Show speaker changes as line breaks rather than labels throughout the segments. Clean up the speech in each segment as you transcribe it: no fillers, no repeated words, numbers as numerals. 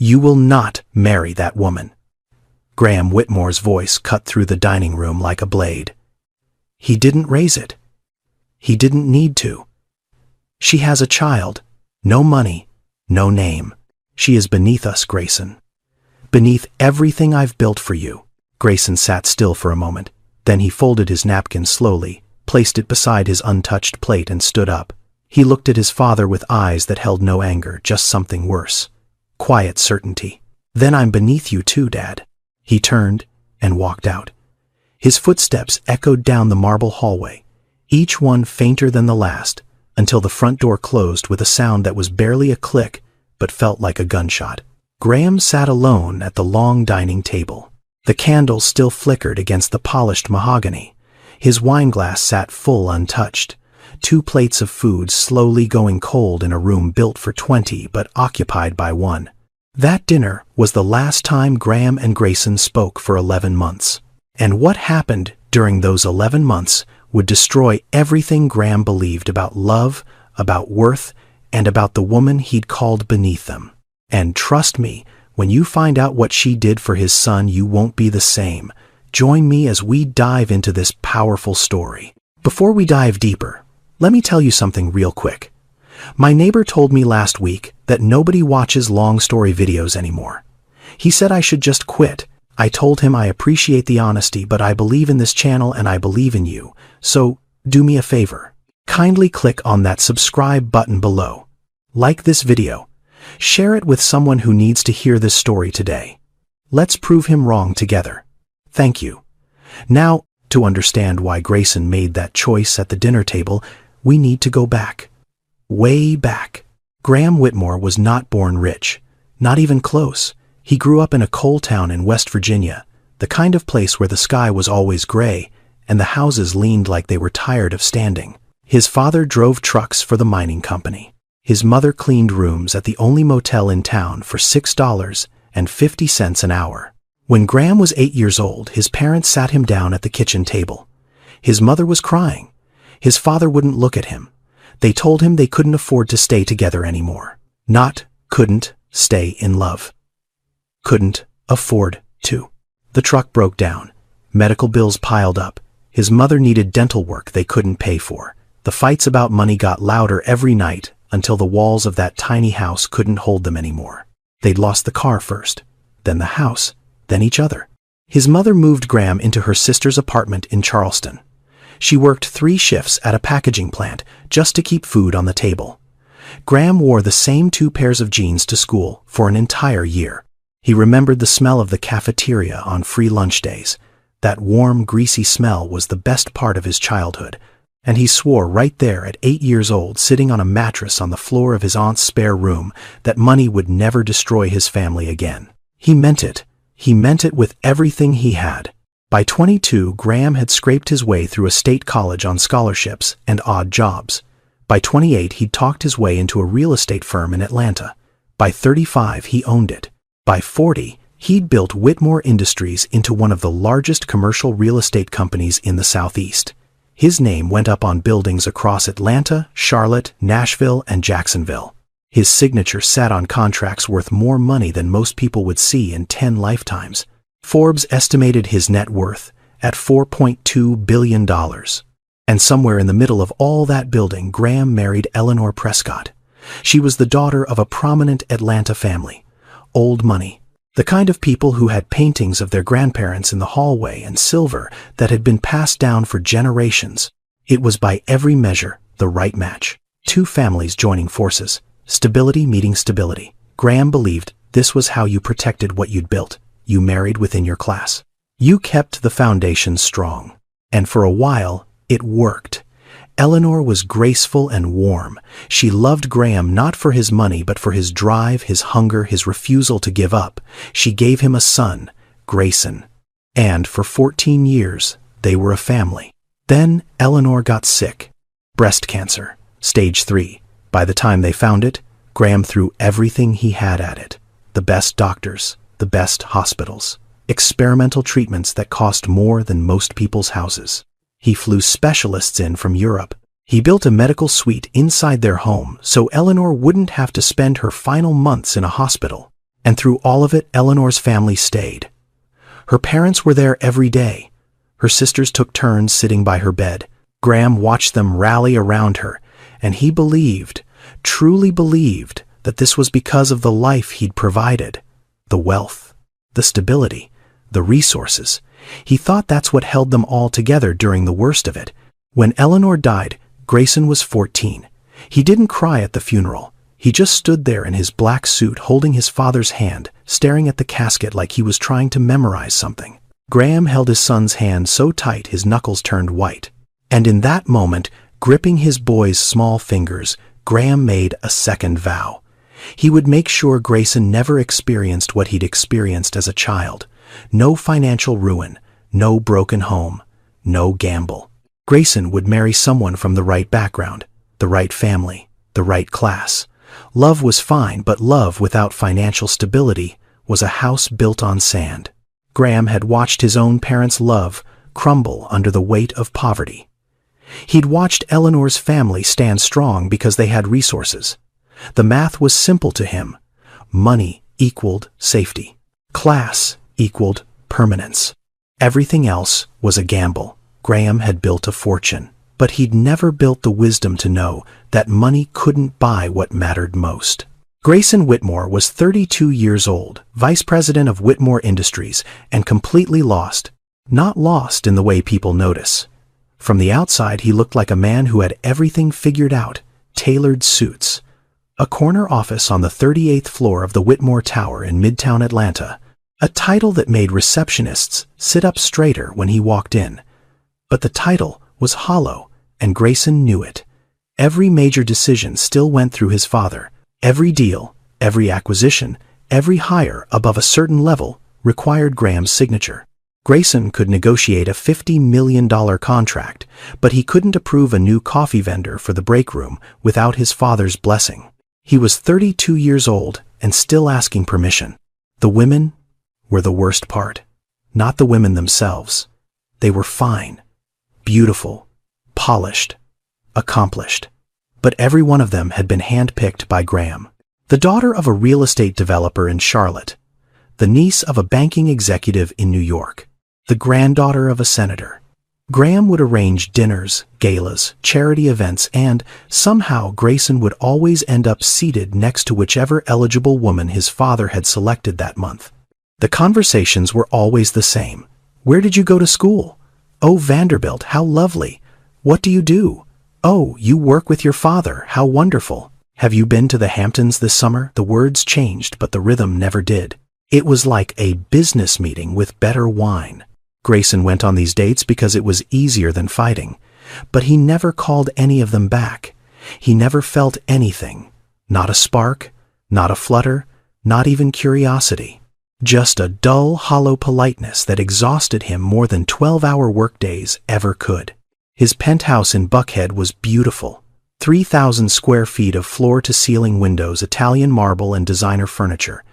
You will not marry that woman." Graham Whitmore's voice cut through the dining room like a blade. "He didn't raise it. He didn't need to. She has a child, no money, no name. She is beneath us, Grayson. Beneath everything I've built for you." Grayson sat still for a moment. Then he folded his napkin slowly, placed it beside his untouched plate and stood up. He looked at his father with eyes that held no anger, just something worse. Quiet certainty. "Then I'm beneath you too, Dad." He turned and walked out. His footsteps echoed down the marble hallway, each one fainter than the last, until the front door closed with a sound that was barely a click but felt like a gunshot. Graham sat alone at the long dining table. The candles still flickered against the polished mahogany. His wineglass sat full untouched. 2 plates of food slowly going cold in a room built for 20 but occupied by 1. That dinner was the last time Graham and Grayson spoke for 11 months. And what happened during those 11 months would destroy everything Graham believed about love, about worth, and about the woman he'd called beneath them. And trust me, when you find out what she did for his son, you won't be the same. Join me as we dive into this powerful story. Before we dive deeper, let me tell you something real quick. My neighbor told me last week that nobody watches long story videos anymore. He said I should just quit. I told him I appreciate the honesty, but I believe in this channel and I believe in you. So, do me a favor. Kindly click on that subscribe button below. Like this video. Share it with someone who needs to hear this story today. Let's prove him wrong together. Thank you. Now, to understand why Grayson made that choice at the dinner table, we need to go back. Way back. Graham Whitmore was not born rich. Not even close. He grew up in a coal town in West Virginia, the kind of place where the sky was always gray and the houses leaned like they were tired of standing. His father drove trucks for the mining company. His mother cleaned rooms at the only motel in town for $6.50 an hour. When Graham was 8 years old, his parents sat him down at the kitchen table. His mother was crying. His father wouldn't look at him. They told him they couldn't afford to stay together anymore. Not couldn't stay in love. Couldn't afford to. The truck broke down. Medical bills piled up. His mother needed dental work they couldn't pay for. The fights about money got louder every night until the walls of that tiny house couldn't hold them anymore. They'd lost the car first, then the house, then each other. His mother moved Graham into her sister's apartment in Charleston. She worked 3 shifts at a packaging plant just to keep food on the table. Graham wore the same 2 pairs of jeans to school for an entire year. He remembered the smell of the cafeteria on free lunch days. That warm, greasy smell was the best part of his childhood, and he swore right there at 8 years old, sitting on a mattress on the floor of his aunt's spare room, that money would never destroy his family again. He meant it. He meant it with everything he had. By 22, Graham had scraped his way through a state college on scholarships and odd jobs. By 28, he'd talked his way into a real estate firm in Atlanta. By 35, he owned it. By 40, he'd built Whitmore Industries into one of the largest commercial real estate companies in the Southeast. His name went up on buildings across Atlanta, Charlotte, Nashville, and Jacksonville. His signature sat on contracts worth more money than most people would see in 10 lifetimes. Forbes estimated his net worth at $4.2 billion. And somewhere in the middle of all that building, Graham married Eleanor Prescott. She was the daughter of a prominent Atlanta family. Old money. The kind of people who had paintings of their grandparents in the hallway and silver that had been passed down for generations. It was by every measure the right match. 2 families joining forces. Stability meeting stability. Graham believed this was how you protected what you'd built. You married within your class. You kept the foundation strong. And for a while, it worked. Eleanor was graceful and warm. She loved Graham not for his money but for his drive, his hunger, his refusal to give up. She gave him a son, Grayson. And for 14 years, they were a family. Then Eleanor got sick. Breast cancer, stage 3. By the time they found it, Graham threw everything he had at it. The best doctors, the best hospitals, experimental treatments that cost more than most people's houses. He flew specialists in from Europe. He built a medical suite inside their home so Eleanor wouldn't have to spend her final months in a hospital. And through all of it, Eleanor's family stayed. Her parents were there every day. Her sisters took turns sitting by her bed. Graham watched them rally around her, and he believed, truly believed, that this was because of the life he'd provided. The wealth, the stability, the resources. He thought that's what held them all together during the worst of it. When Eleanor died, Grayson was 14. He didn't cry at the funeral. He just stood there in his black suit holding his father's hand, staring at the casket like he was trying to memorize something. Graham held his son's hand so tight his knuckles turned white. And in that moment, gripping his boy's small fingers, Graham made a second vow. He would make sure Grayson never experienced what he'd experienced as a child. No financial ruin, no broken home, no gamble. Grayson would marry someone from the right background, the right family, the right class. Love was fine, but love without financial stability was a house built on sand. Graham had watched his own parents' love crumble under the weight of poverty. He'd watched Eleanor's family stand strong because they had resources. The math was simple to him. Money equaled safety. Class equaled permanence. Everything else was a gamble. Graham had built a fortune, but he'd never built the wisdom to know that money couldn't buy what mattered most. Grayson Whitmore was 32 years old, vice president of Whitmore Industries, and completely lost. Not lost in the way people notice. From the outside, he looked like a man who had everything figured out, tailored suits. A corner office on the 38th floor of the Whitmore Tower in Midtown Atlanta, a title that made receptionists sit up straighter when he walked in. But the title was hollow, and Grayson knew it. Every major decision still went through his father. Every deal, every acquisition, every hire above a certain level required Graham's signature. Grayson could negotiate a $50 million contract, but he couldn't approve a new coffee vendor for the break room without his father's blessing. He was 32 years old and still asking permission. The women were the worst part. Not the women themselves. They were fine, beautiful, polished, accomplished. But every one of them had been handpicked by Graham. The daughter of a real estate developer in Charlotte, the niece of a banking executive in New York, the granddaughter of a senator. Graham would arrange dinners, galas, charity events, and somehow Grayson would always end up seated next to whichever eligible woman his father had selected that month. The conversations were always the same. Where did you go to school? Oh, Vanderbilt, how lovely. What do you do? Oh, you work with your father, how wonderful. Have you been to the Hamptons this summer? The words changed, but the rhythm never did. It was like a business meeting with better wine. Grayson went on these dates because it was easier than fighting, but he never called any of them back. He never felt anything. Not a spark, not a flutter, not even curiosity. Just a dull, hollow politeness that exhausted him more than 12-hour workdays ever could. His penthouse in Buckhead was beautiful. 3,000 square feet of floor-to-ceiling windows, Italian marble, and designer furniture.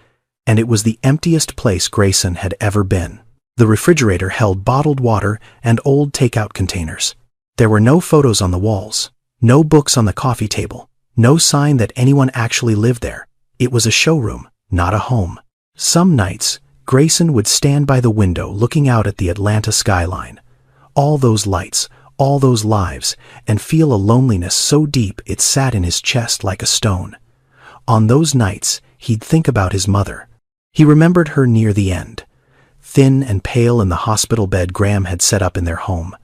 And it was the emptiest place Grayson had ever been. The refrigerator held bottled water and old takeout containers. There were no photos on the walls, no books on the coffee table, no sign that anyone actually lived there. It was a showroom, not a home. Some nights, Grayson would stand by the window looking out at the Atlanta skyline. All those lights, all those lives, and feel a loneliness so deep it sat in his chest like a stone. On those nights, he'd think about his mother. He remembered her near the end, thin and pale in the hospital bed Graham had set up in their home.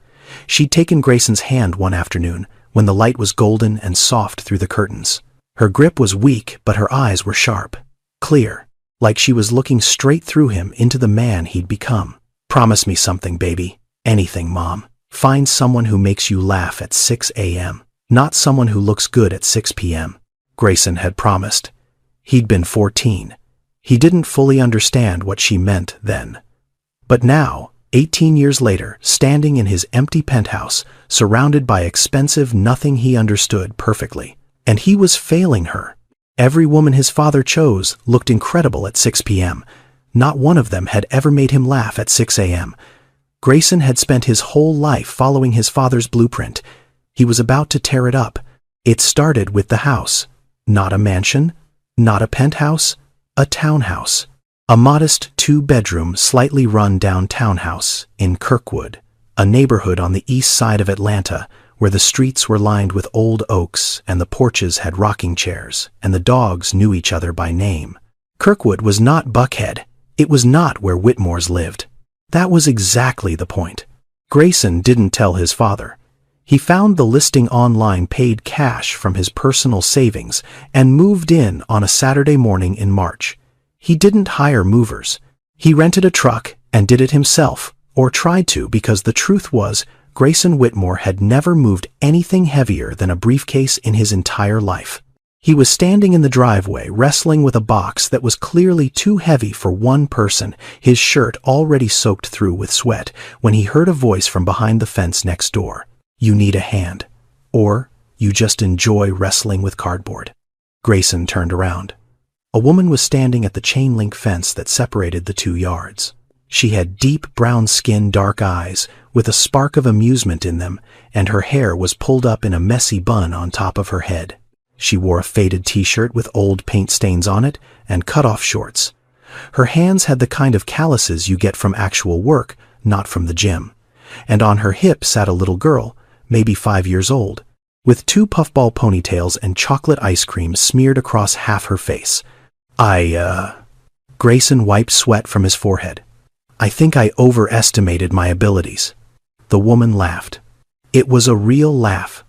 She'd taken Grayson's hand one afternoon when the light was golden and soft through the curtains. Her grip was weak, but her eyes were sharp, clear, like she was looking straight through him into the man he'd become. "Promise me something, baby. Anything, Mom. Find someone who makes you laugh at 6 a.m., not someone who looks good at 6 p.m. Grayson had promised. He'd been 14. He didn't fully understand what she meant then. But now, 18 years later, standing in his empty penthouse, surrounded by expensive nothing he understood perfectly. And he was failing her. Every woman his father chose looked incredible at 6 p.m. Not one of them had ever made him laugh at 6 a.m. Grayson had spent his whole life following his father's blueprint. He was about to tear it up. It started with the house. Not a mansion, not a penthouse, A townhouse. A modest two-bedroom, slightly run-down townhouse in Kirkwood, a neighborhood on the east side of Atlanta where the streets were lined with old oaks and the porches had rocking chairs and the dogs knew each other by name. Kirkwood was not Buckhead. It was not where Whitmores lived. That was exactly the point. Grayson didn't tell his father. He found the listing online, paid cash from his personal savings, and moved in on a Saturday morning in March. He didn't hire movers. He rented a truck and did it himself, or tried to, because the truth was, Grayson Whitmore had never moved anything heavier than a briefcase in his entire life. He was standing in the driveway wrestling with a box that was clearly too heavy for one person, his shirt already soaked through with sweat, when he heard a voice from behind the fence next door. "You need a hand. Or you just enjoy wrestling with cardboard." Grayson turned around. A woman was standing at the chain-link fence that separated the 2 yards. She had deep brown skin, dark eyes, with a spark of amusement in them, and her hair was pulled up in a messy bun on top of her head. She wore a faded t-shirt with old paint stains on it and cut-off shorts. Her hands had the kind of calluses you get from actual work, not from the gym. And on her hip sat a little girl, maybe 5 years old, with 2 puffball ponytails and chocolate ice cream smeared across half her face. Grayson wiped sweat from his forehead. "I think I overestimated my abilities." The woman laughed. It was a real laugh,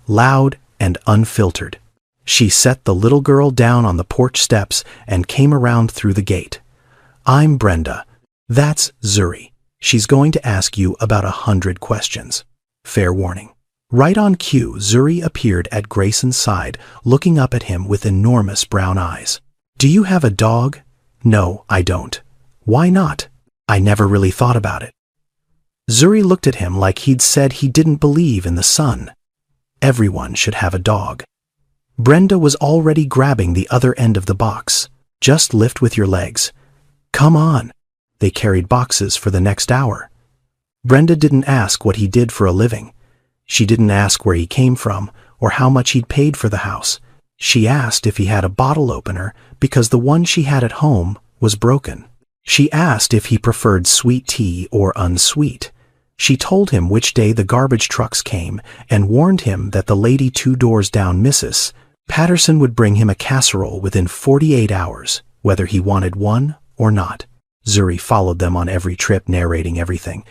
loud and unfiltered. She set the little girl down on the porch steps and came around through the gate. "I'm Brenda. That's Zuri. She's going to ask you about 100 questions. Fair warning." Right on cue, Zuri appeared at Grayson's side, looking up at him with enormous brown eyes. "Do you have a dog?" "No, I don't." "Why not?" "I never really thought about it." Zuri looked at him like he'd said he didn't believe in the sun. Everyone should have a dog. Brenda was already grabbing the other end of the box. "Just lift with your legs." "Come on." They carried boxes for the next hour. Brenda didn't ask what he did for a living. She didn't ask where he came from or how much he'd paid for the house. She asked if he had a bottle opener because the one she had at home was broken. She asked if he preferred sweet tea or unsweet. She told him which day the garbage trucks came and warned him that the lady 2 doors down, Mrs. Patterson, would bring him a casserole within 48 hours, whether he wanted one or not. Zuri followed them on every trip, narrating everything.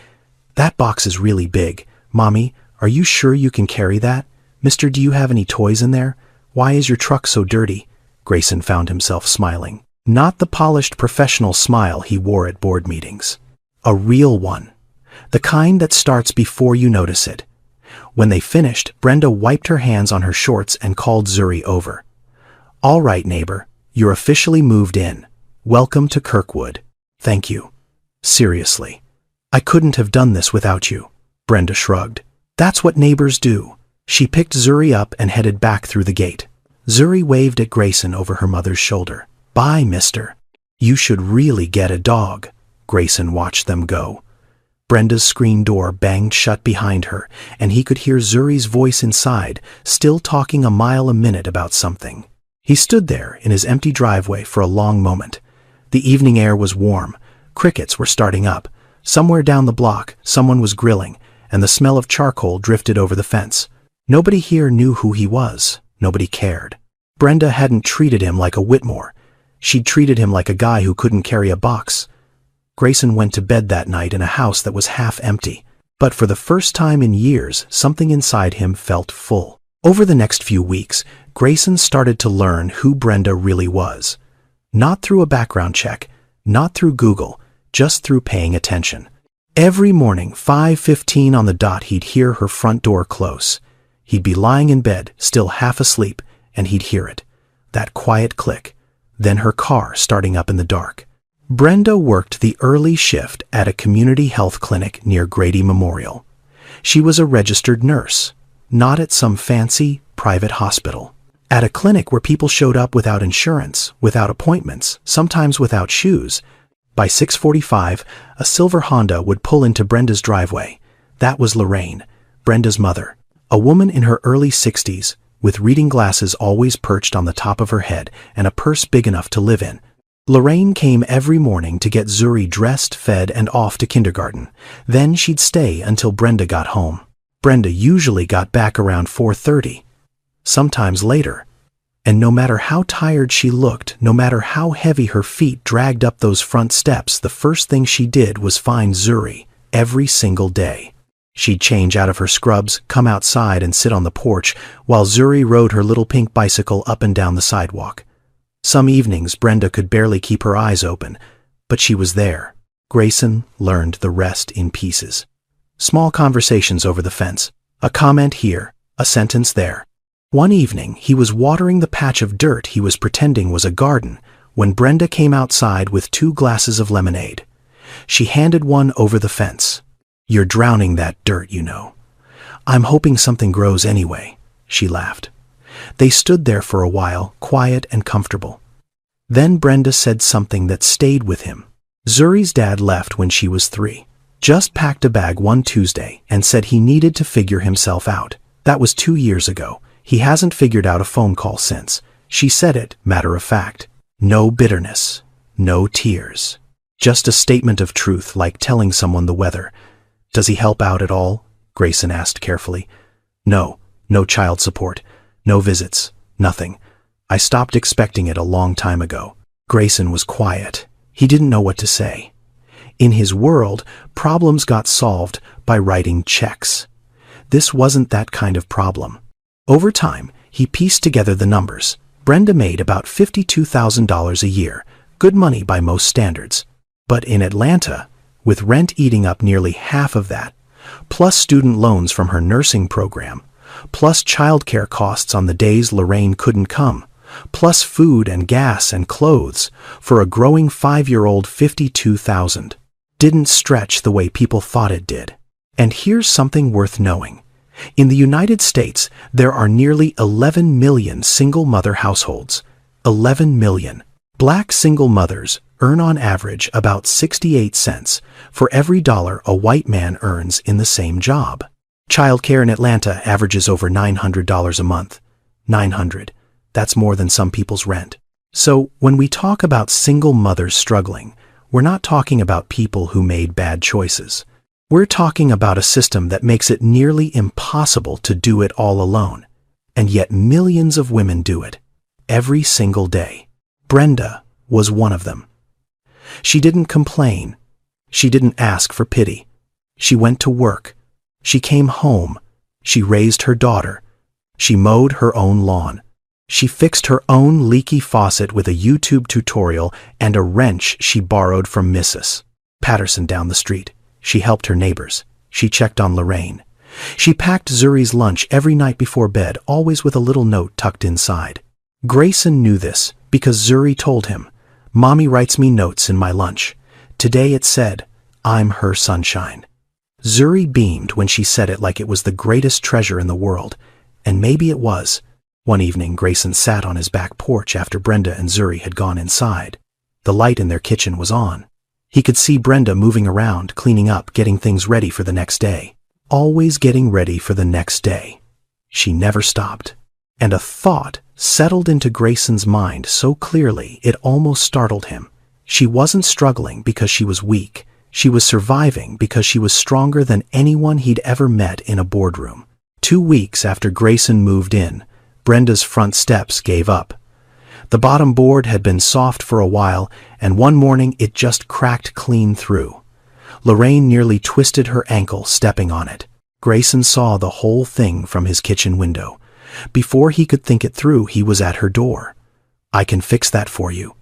"That box is really big. Mommy, are you sure you can carry that? Mister, do you have any toys in there? Why is your truck so dirty?" Grayson found himself smiling. Not the polished professional smile he wore at board meetings. A real one. The kind that starts before you notice it. When they finished, Brenda wiped her hands on her shorts and called Zuri over. "All right, neighbor, you're officially moved in. Welcome to Kirkwood." "Thank you. Seriously. I couldn't have done this without you." Brenda shrugged. "That's what neighbors do." She picked Zuri up and headed back through the gate. Zuri waved at Grayson over her mother's shoulder. "Bye, mister. You should really get a dog." Grayson watched them go. Brenda's screen door banged shut behind her, and he could hear Zuri's voice inside, still talking a mile a minute about something. He stood there in his empty driveway for a long moment. The evening air was warm. Crickets were starting up. Somewhere down the block, someone was grilling, and the smell of charcoal drifted over the fence. Nobody here knew who he was. Nobody cared. Brenda hadn't treated him like a Whitmore. She'd treated him like a guy who couldn't carry a box. Grayson went to bed that night in a house that was half empty. But for the first time in years, something inside him felt full. Over the next few weeks, Grayson started to learn who Brenda really was. Not through a background check, not through Google, just through paying attention. Every morning, 5:15 on the dot, he'd hear her front door close. He'd be lying in bed, still half asleep, and he'd hear it. That quiet click. Then her car starting up in the dark. Brenda worked the early shift at a community health clinic near Grady Memorial. She was a registered nurse, not at some fancy private hospital. At a clinic where people showed up without insurance, without appointments, sometimes without shoes. By 6:45, a silver Honda would pull into Brenda's driveway. That was Lorraine, Brenda's mother, a woman in her early 60s, with reading glasses always perched on the top of her head and a purse big enough to live in. Lorraine came every morning to get Zuri dressed, fed, and off to kindergarten. Then she'd stay until Brenda got home. Brenda usually got back around 4:30, sometimes later. And no matter how tired she looked, no matter how heavy her feet dragged up those front steps, the first thing she did was find Zuri every single day. She'd change out of her scrubs, come outside and sit on the porch, while Zuri rode her little pink bicycle up and down the sidewalk. Some evenings Brenda could barely keep her eyes open, but she was there. Grayson learned the rest in pieces. Small conversations over the fence, a comment here, a sentence there. One evening he was watering the patch of dirt he was pretending was a garden when Brenda came outside with 2 glasses of lemonade. She handed one over the fence. "You're drowning that dirt, you know." "I'm hoping something grows anyway," she laughed. They stood there for a while, quiet and comfortable. Then Brenda said something that stayed with him. Zuri's dad left when she was 3. Just packed a bag one Tuesday and said he needed to figure himself out. That was 2 years ago. He hasn't figured out a phone call since. She said it, matter of fact. No bitterness, no tears. Just a statement of truth, like telling someone the weather. "Does he help out at all?" Grayson asked carefully. "No, no child support. No visits, nothing. I stopped expecting it a long time ago." Grayson was quiet. He didn't know what to say. In his world, problems got solved by writing checks. This wasn't that kind of problem. Over time, he pieced together the numbers. Brenda made about $52,000 a year, good money by most standards. But in Atlanta, with rent eating up nearly half of that, plus student loans from her nursing program, plus childcare costs on the days Lorraine couldn't come, plus food and gas and clothes, for a growing 5-year-old $52,000 didn't stretch the way people thought it did. And here's something worth knowing. In the United States, there are nearly 11 million single-mother households. 11 million. Black single mothers earn on average about 68 cents for every dollar a white man earns in the same job. Childcare in Atlanta averages over $900 a month. 900. That's more than some people's rent. So when we talk about single mothers struggling, we're not talking about people who made bad choices. We're talking about a system that makes it nearly impossible to do it all alone. And yet millions of women do it, every single day. Brenda was one of them. She didn't complain. She didn't ask for pity. She went to work. She came home. She raised her daughter. She mowed her own lawn. She fixed her own leaky faucet with a YouTube tutorial and a wrench she borrowed from Mrs. Patterson down the street. She helped her neighbors. She checked on Lorraine. She packed Zuri's lunch every night before bed, always with a little note tucked inside. Grayson knew this because Zuri told him, "Mommy writes me notes in my lunch. Today it said, 'I'm her sunshine.'" Zuri beamed when she said it like it was the greatest treasure in the world, and maybe it was. One evening, Grayson sat on his back porch after Brenda and Zuri had gone inside. The light in their kitchen was on. He could see Brenda moving around, cleaning up, getting things ready for the next day. Always getting ready for the next day. She never stopped. And a thought settled into Grayson's mind so clearly it almost startled him. She wasn't struggling because she was weak. She was surviving because she was stronger than anyone he'd ever met in a boardroom. 2 weeks after Grayson moved in, Brenda's front steps gave up. The bottom board had been soft for a while, and one morning it just cracked clean through. Lorraine nearly twisted her ankle stepping on it. Grayson saw the whole thing from his kitchen window. Before he could think it through, he was at her door. "I can fix that for you."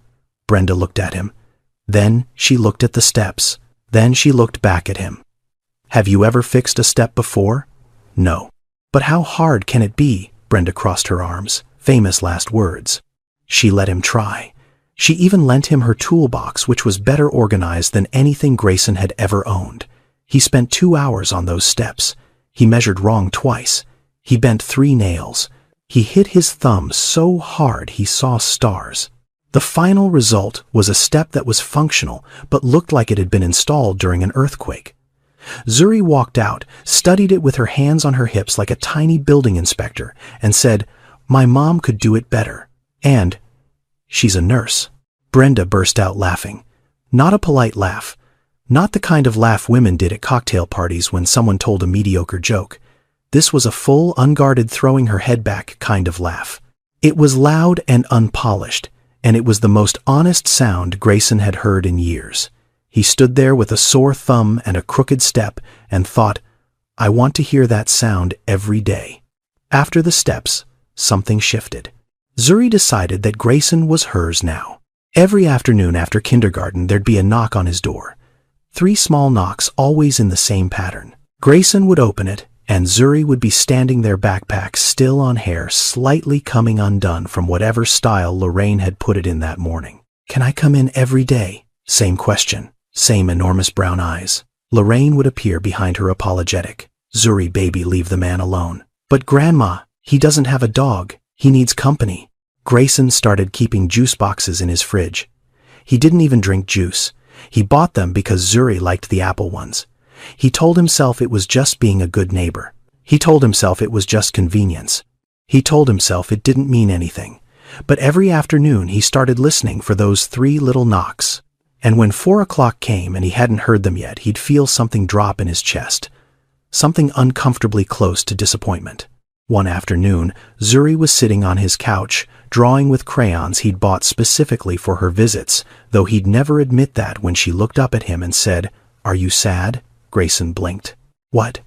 Brenda looked at him. Then she looked at the steps. Then she looked back at him. "Have you ever fixed a step before?" "No." "But how hard can it be?" Brenda crossed her arms. Famous last words. She let him try. She even lent him her toolbox, which was better organized than anything Grayson had ever owned. He spent 2 hours on those steps. He measured wrong twice. He bent 3 nails. He hit his thumb so hard he saw stars. The final result was a step that was functional, but looked like it had been installed during an earthquake. Zuri walked out, studied it with her hands on her hips like a tiny building inspector, and said, "My mom could do it better. And she's a nurse." Brenda burst out laughing. Not a polite laugh. Not the kind of laugh women did at cocktail parties when someone told a mediocre joke. This was a full, unguarded, throwing her head back kind of laugh. It was loud and unpolished, and it was the most honest sound Grayson had heard in years. He stood there with a sore thumb and a crooked step and thought, I want to hear that sound every day. After the steps, something shifted. Zuri decided that Grayson was hers now. Every afternoon after kindergarten, there'd be a knock on his door. 3 small knocks, always in the same pattern. Grayson would open it, and Zuri would be standing there, backpack still on, hair slightly coming undone from whatever style Lorraine had put it in that morning. Can I come in every day? Same question, same enormous brown eyes. Lorraine would appear behind her, apologetic. Zuri, baby, leave the man alone. But Grandma, he doesn't have a dog. He needs company. Grayson started keeping juice boxes in his fridge. He didn't even drink juice. He bought them because Zuri liked the apple ones. He told himself it was just being a good neighbor. He told himself it was just convenience. He told himself it didn't mean anything. But every afternoon he started listening for those 3 little knocks. And when 4 o'clock came and he hadn't heard them yet, he'd feel something drop in his chest. Something uncomfortably close to disappointment. One afternoon, Zuri was sitting on his couch, drawing with crayons he'd bought specifically for her visits, though he'd never admit that when she looked up at him and said, Are you sad? Grayson blinked. What?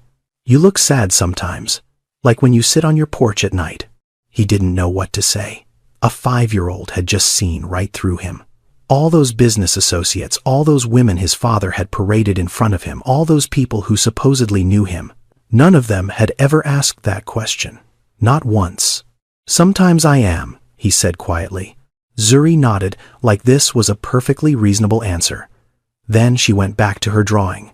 You look sad sometimes, like when you sit on your porch at night. He didn't know what to say. A 5-year-old had just seen right through him. All those business associates, all those women his father had paraded in front of him, all those people who supposedly knew him. None of them had ever asked that question. Not once. Sometimes I am, he said quietly. Zuri nodded, like this was a perfectly reasonable answer. Then she went back to her drawing.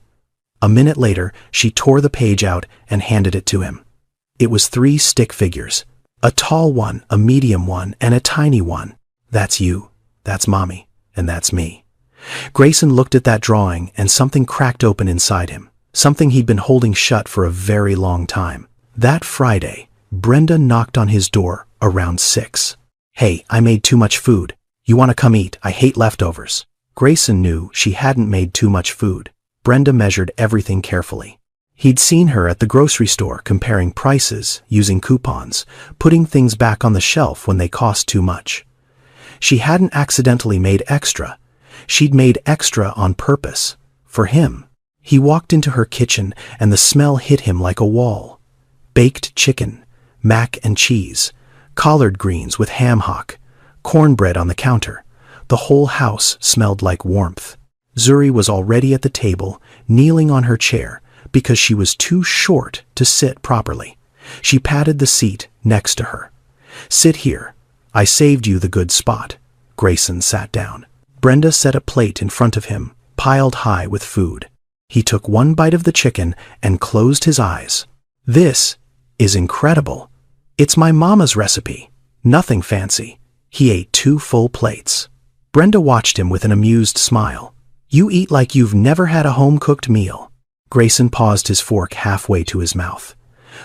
A minute later, she tore the page out and handed it to him. It was 3 stick figures. A tall one, a medium one, and a tiny one. That's you, that's Mommy, and that's me. Grayson looked at that drawing and something cracked open inside him. Something he'd been holding shut for a very long time. That Friday, Brenda knocked on his door around 6. Hey, I made too much food. You want to come eat? I hate leftovers. Grayson knew she hadn't made too much food. Brenda measured everything carefully. He'd seen her at the grocery store comparing prices, using coupons, putting things back on the shelf when they cost too much. She hadn't accidentally made extra. She'd made extra on purpose. For him. He walked into her kitchen and the smell hit him like a wall. Baked chicken, mac and cheese, collard greens with ham hock, cornbread on the counter. The whole house smelled like warmth. Zuri was already at the table, kneeling on her chair, because she was too short to sit properly. She patted the seat next to her. Sit here. I saved you the good spot. Grayson sat down. Brenda set a plate in front of him, piled high with food. He took one bite of the chicken and closed his eyes. This is incredible. It's my mama's recipe. Nothing fancy. He ate 2 full plates. Brenda watched him with an amused smile. You eat like you've never had a home-cooked meal. Grayson paused his fork halfway to his mouth.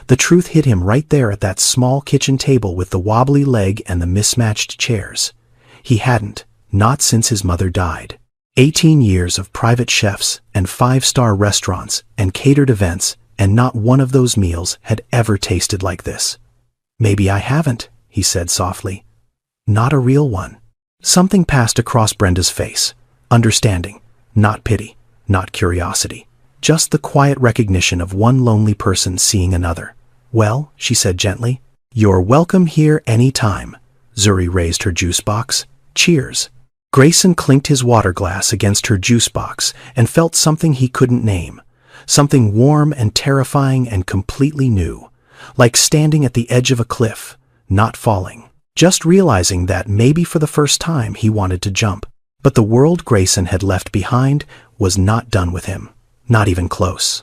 The truth hit him right there at that small kitchen table with the wobbly leg and the mismatched chairs. He hadn't, not since his mother died. 18 years of private chefs and 5-star restaurants and catered events, and not one of those meals had ever tasted like this. Maybe I haven't, he said softly. Not a real one. Something passed across Brenda's face. Understanding, not pity, not curiosity. Just the quiet recognition of one lonely person seeing another. Well, she said gently, you're welcome here any time. Zuri raised her juice box. Cheers. Grayson clinked his water glass against her juice box and felt something he couldn't name. Something warm and terrifying and completely new. Like standing at the edge of a cliff, not falling. Just realizing that maybe for the first time he wanted to jump. But the world Grayson had left behind was not done with him. Not even close.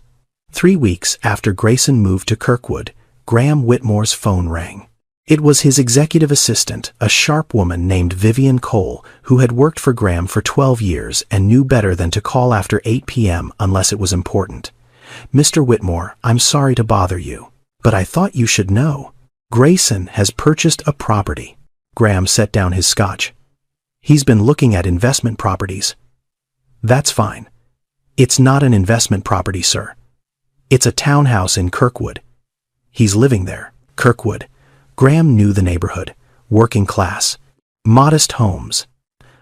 3 weeks after Grayson moved to Kirkwood, Graham Whitmore's phone rang. It was his executive assistant, a sharp woman named Vivian Cole, who had worked for Graham for 12 years and knew better than to call after 8 p.m. unless it was important. Mr. Whitmore, I'm sorry to bother you, but I thought you should know. Grayson has purchased a property. Graham set down his scotch. He's been looking at investment properties. That's fine. It's not an investment property, sir. It's a townhouse in Kirkwood. He's living there. Kirkwood. Graham knew the neighborhood. Working class. Modest homes.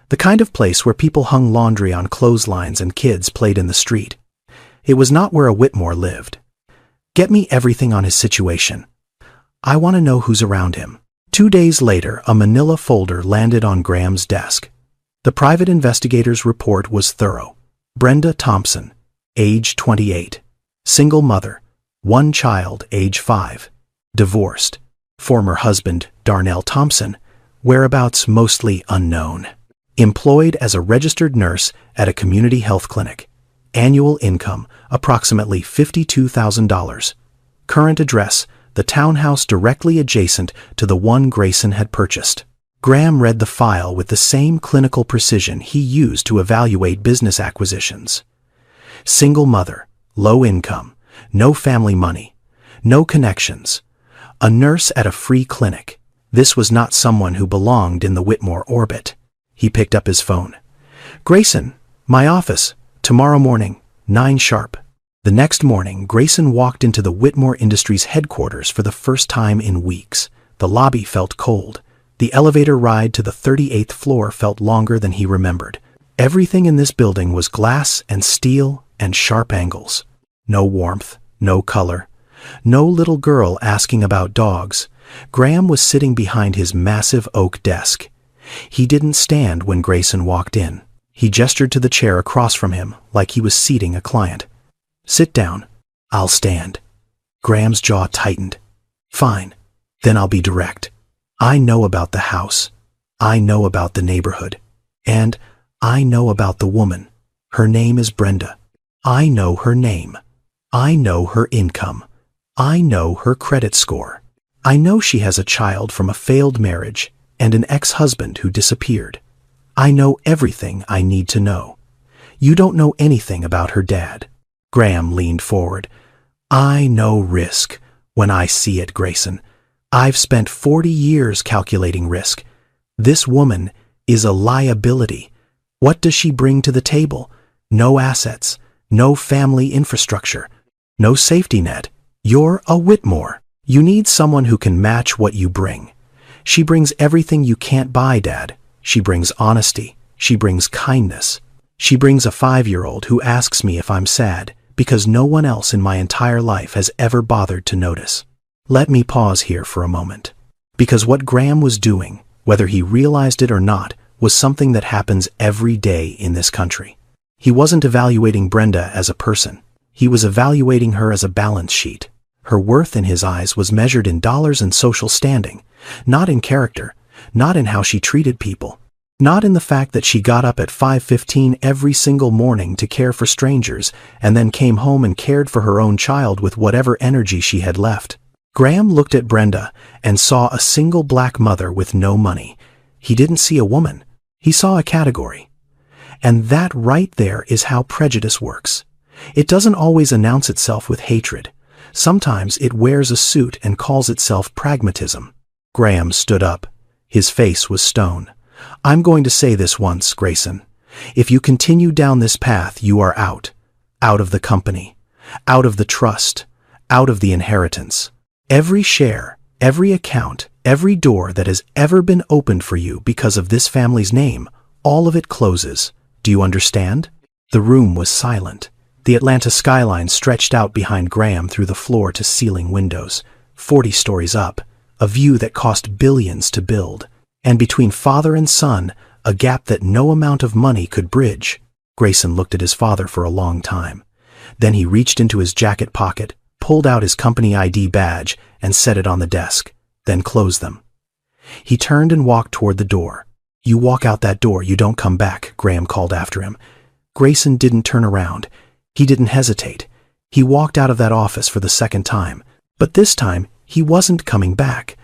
The kind of place where people hung laundry on clotheslines and kids played in the street. It was not where a Whitmore lived. Get me everything on his situation. I want to know who's around him. 2 days later, a manila folder landed on Graham's desk. The private investigator's report was thorough. Brenda Thompson, age 28. Single mother. 1 child, age 5. Divorced. Former husband, Darnell Thompson. Whereabouts mostly unknown. Employed as a registered nurse at a community health clinic. Annual income, approximately $52,000. Current address, the townhouse directly adjacent to the one Grayson had purchased. Graham read the file with the same clinical precision he used to evaluate business acquisitions. Single mother, low income, no family money, no connections. A nurse at a free clinic. This was not someone who belonged in the Whitmore orbit. He picked up his phone. Grayson, my office, tomorrow morning, 9 sharp. The next morning, Grayson walked into the Whitmore Industries headquarters for the first time in weeks. The lobby felt cold. The elevator ride to the 38th floor felt longer than he remembered. Everything in this building was glass and steel and sharp angles. No warmth, no color, no little girl asking about dogs. Graham was sitting behind his massive oak desk. He didn't stand when Grayson walked in. He gestured to the chair across from him like he was seating a client. Sit down. I'll stand. Graham's jaw tightened. Fine. Then I'll be direct. I know about the house. I know about the neighborhood. And I know about the woman. Her name is Brenda. I know her name. I know her income. I know her credit score. I know she has a child from a failed marriage and an ex-husband who disappeared. I know everything I need to know. You don't know anything about her dad. Graham leaned forward. I know risk when I see it, Grayson. I've spent 40 years calculating risk. This woman is a liability. What does she bring to the table? No assets, no family infrastructure, no safety net. You're a Whitmore. You need someone who can match what you bring. She brings everything you can't buy, Dad. She brings honesty. She brings kindness. She brings a 5-year-old who asks me if I'm sad because no one else in my entire life has ever bothered to notice. Let me pause here for a moment. Because what Graham was doing, whether he realized it or not, was something that happens every day in this country. He wasn't evaluating Brenda as a person. He was evaluating her as a balance sheet. Her worth in his eyes was measured in dollars and social standing, not in character, not in how she treated people, not in the fact that she got up at 5:15 every single morning to care for strangers and then came home and cared for her own child with whatever energy she had left. Graham looked at Brenda and saw a single black mother with no money. He didn't see a woman. He saw a category. And that right there is how prejudice works. It doesn't always announce itself with hatred. Sometimes it wears a suit and calls itself pragmatism. Graham stood up. His face was stone. I'm going to say this once, Grayson. If you continue down this path, you are out. Out of the company. Out of the trust. Out of the inheritance. Every share, every account, every door that has ever been opened for you because of this family's name, all of it closes. Do you understand? The room was silent. The Atlanta skyline stretched out behind Graham through the floor-to-ceiling windows, 40 stories up, a view that cost billions to build, and between father and son, a gap that no amount of money could bridge. Grayson looked at his father for a long time. Then he reached into his jacket pocket, pulled out his company ID badge, and set it on the desk, then closed them. He turned and walked toward the door. You walk out that door, you don't come back, Graham called after him. Grayson didn't turn around. He didn't hesitate. He walked out of that office for the second time, but this time he wasn't coming back.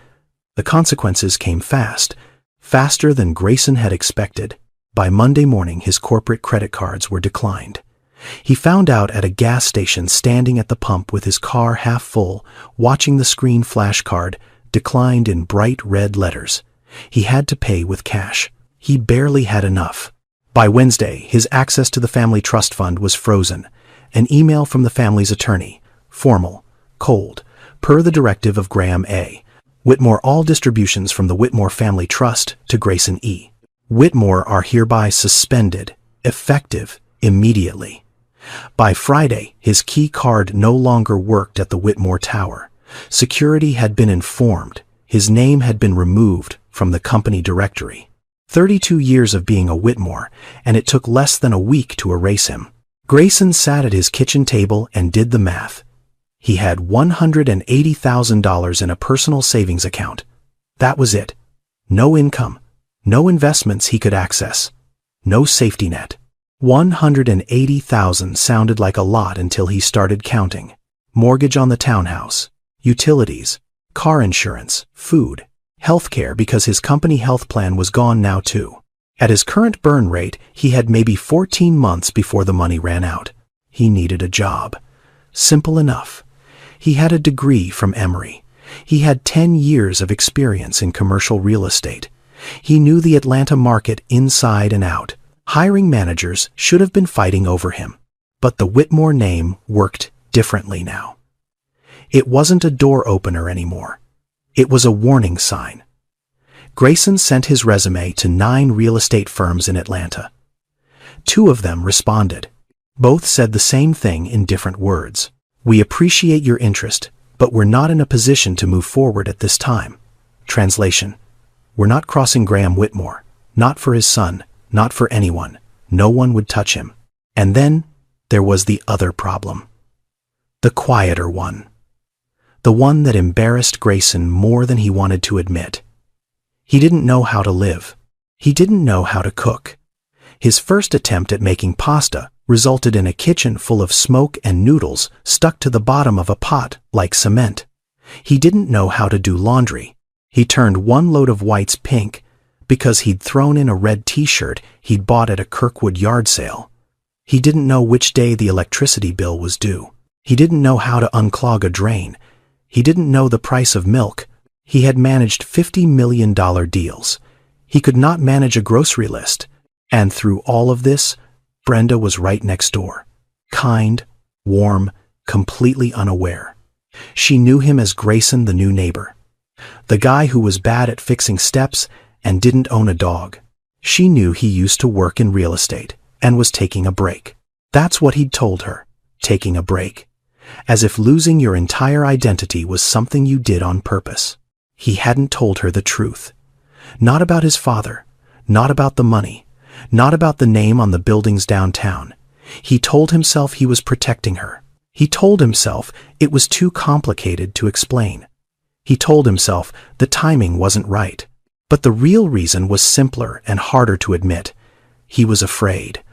The consequences came fast, faster than Grayson had expected. By Monday morning, his corporate credit cards were declined. He found out at a gas station standing at the pump with his car half full, watching the screen flash card, declined in bright red letters. He had to pay with cash. He barely had enough. By Wednesday, his access to the family trust fund was frozen. An email from the family's attorney, formal, cold, per the directive of Graham A. Whitmore. All distributions from the Whitmore Family Trust to Grayson E. Whitmore are hereby suspended, effective immediately. By Friday, his key card no longer worked at the Whitmore Tower. Security had been informed. His name had been removed from the company directory. 32 years of being a Whitmore, and it took less than a week to erase him. Grayson sat at his kitchen table and did the math. He had $180,000 in a personal savings account. That was it. No income, no investments he could access, no safety net. $180,000 sounded like a lot until he started counting. Mortgage on the townhouse, utilities, car insurance, food, healthcare because his company health plan was gone now too. At his current burn rate, he had maybe 14 months before the money ran out. He needed a job. Simple enough. He had a degree from Emory. He had 10 years of experience in commercial real estate. He knew the Atlanta market inside and out. Hiring managers should have been fighting over him. But the Whitmore name worked differently now. It wasn't a door opener anymore. It was a warning sign. Grayson sent his resume to 9 real estate firms in Atlanta. 2 of them responded. Both said the same thing in different words. "We appreciate your interest, but we're not in a position to move forward at this time." Translation: we're not crossing Graham Whitmore. Not for his son, not for anyone. No one would touch him. And then there was the other problem. The quieter one. The one that embarrassed Grayson more than he wanted to admit. He didn't know how to live. He didn't know how to cook. His first attempt at making pasta resulted in a kitchen full of smoke and noodles stuck to the bottom of a pot like cement. He didn't know how to do laundry. He turned 1 load of whites pink because he'd thrown in a red t-shirt he'd bought at a Kirkwood yard sale. He didn't know which day the electricity bill was due. He didn't know how to unclog a drain. He didn't know the price of milk. He had managed $50 million deals. He could not manage a grocery list. And through all of this, Brenda was right next door. Kind, warm, completely unaware. She knew him as Grayson, the new neighbor. The guy who was bad at fixing steps and didn't own a dog. She knew he used to work in real estate and was taking a break. That's what he'd told her, taking a break. As if losing your entire identity was something you did on purpose. He hadn't told her the truth. Not about his father, not about the money, not about the name on the buildings downtown. He told himself he was protecting her. He told himself it was too complicated to explain. He told himself the timing wasn't right. But the real reason was simpler and harder to admit. He was afraid.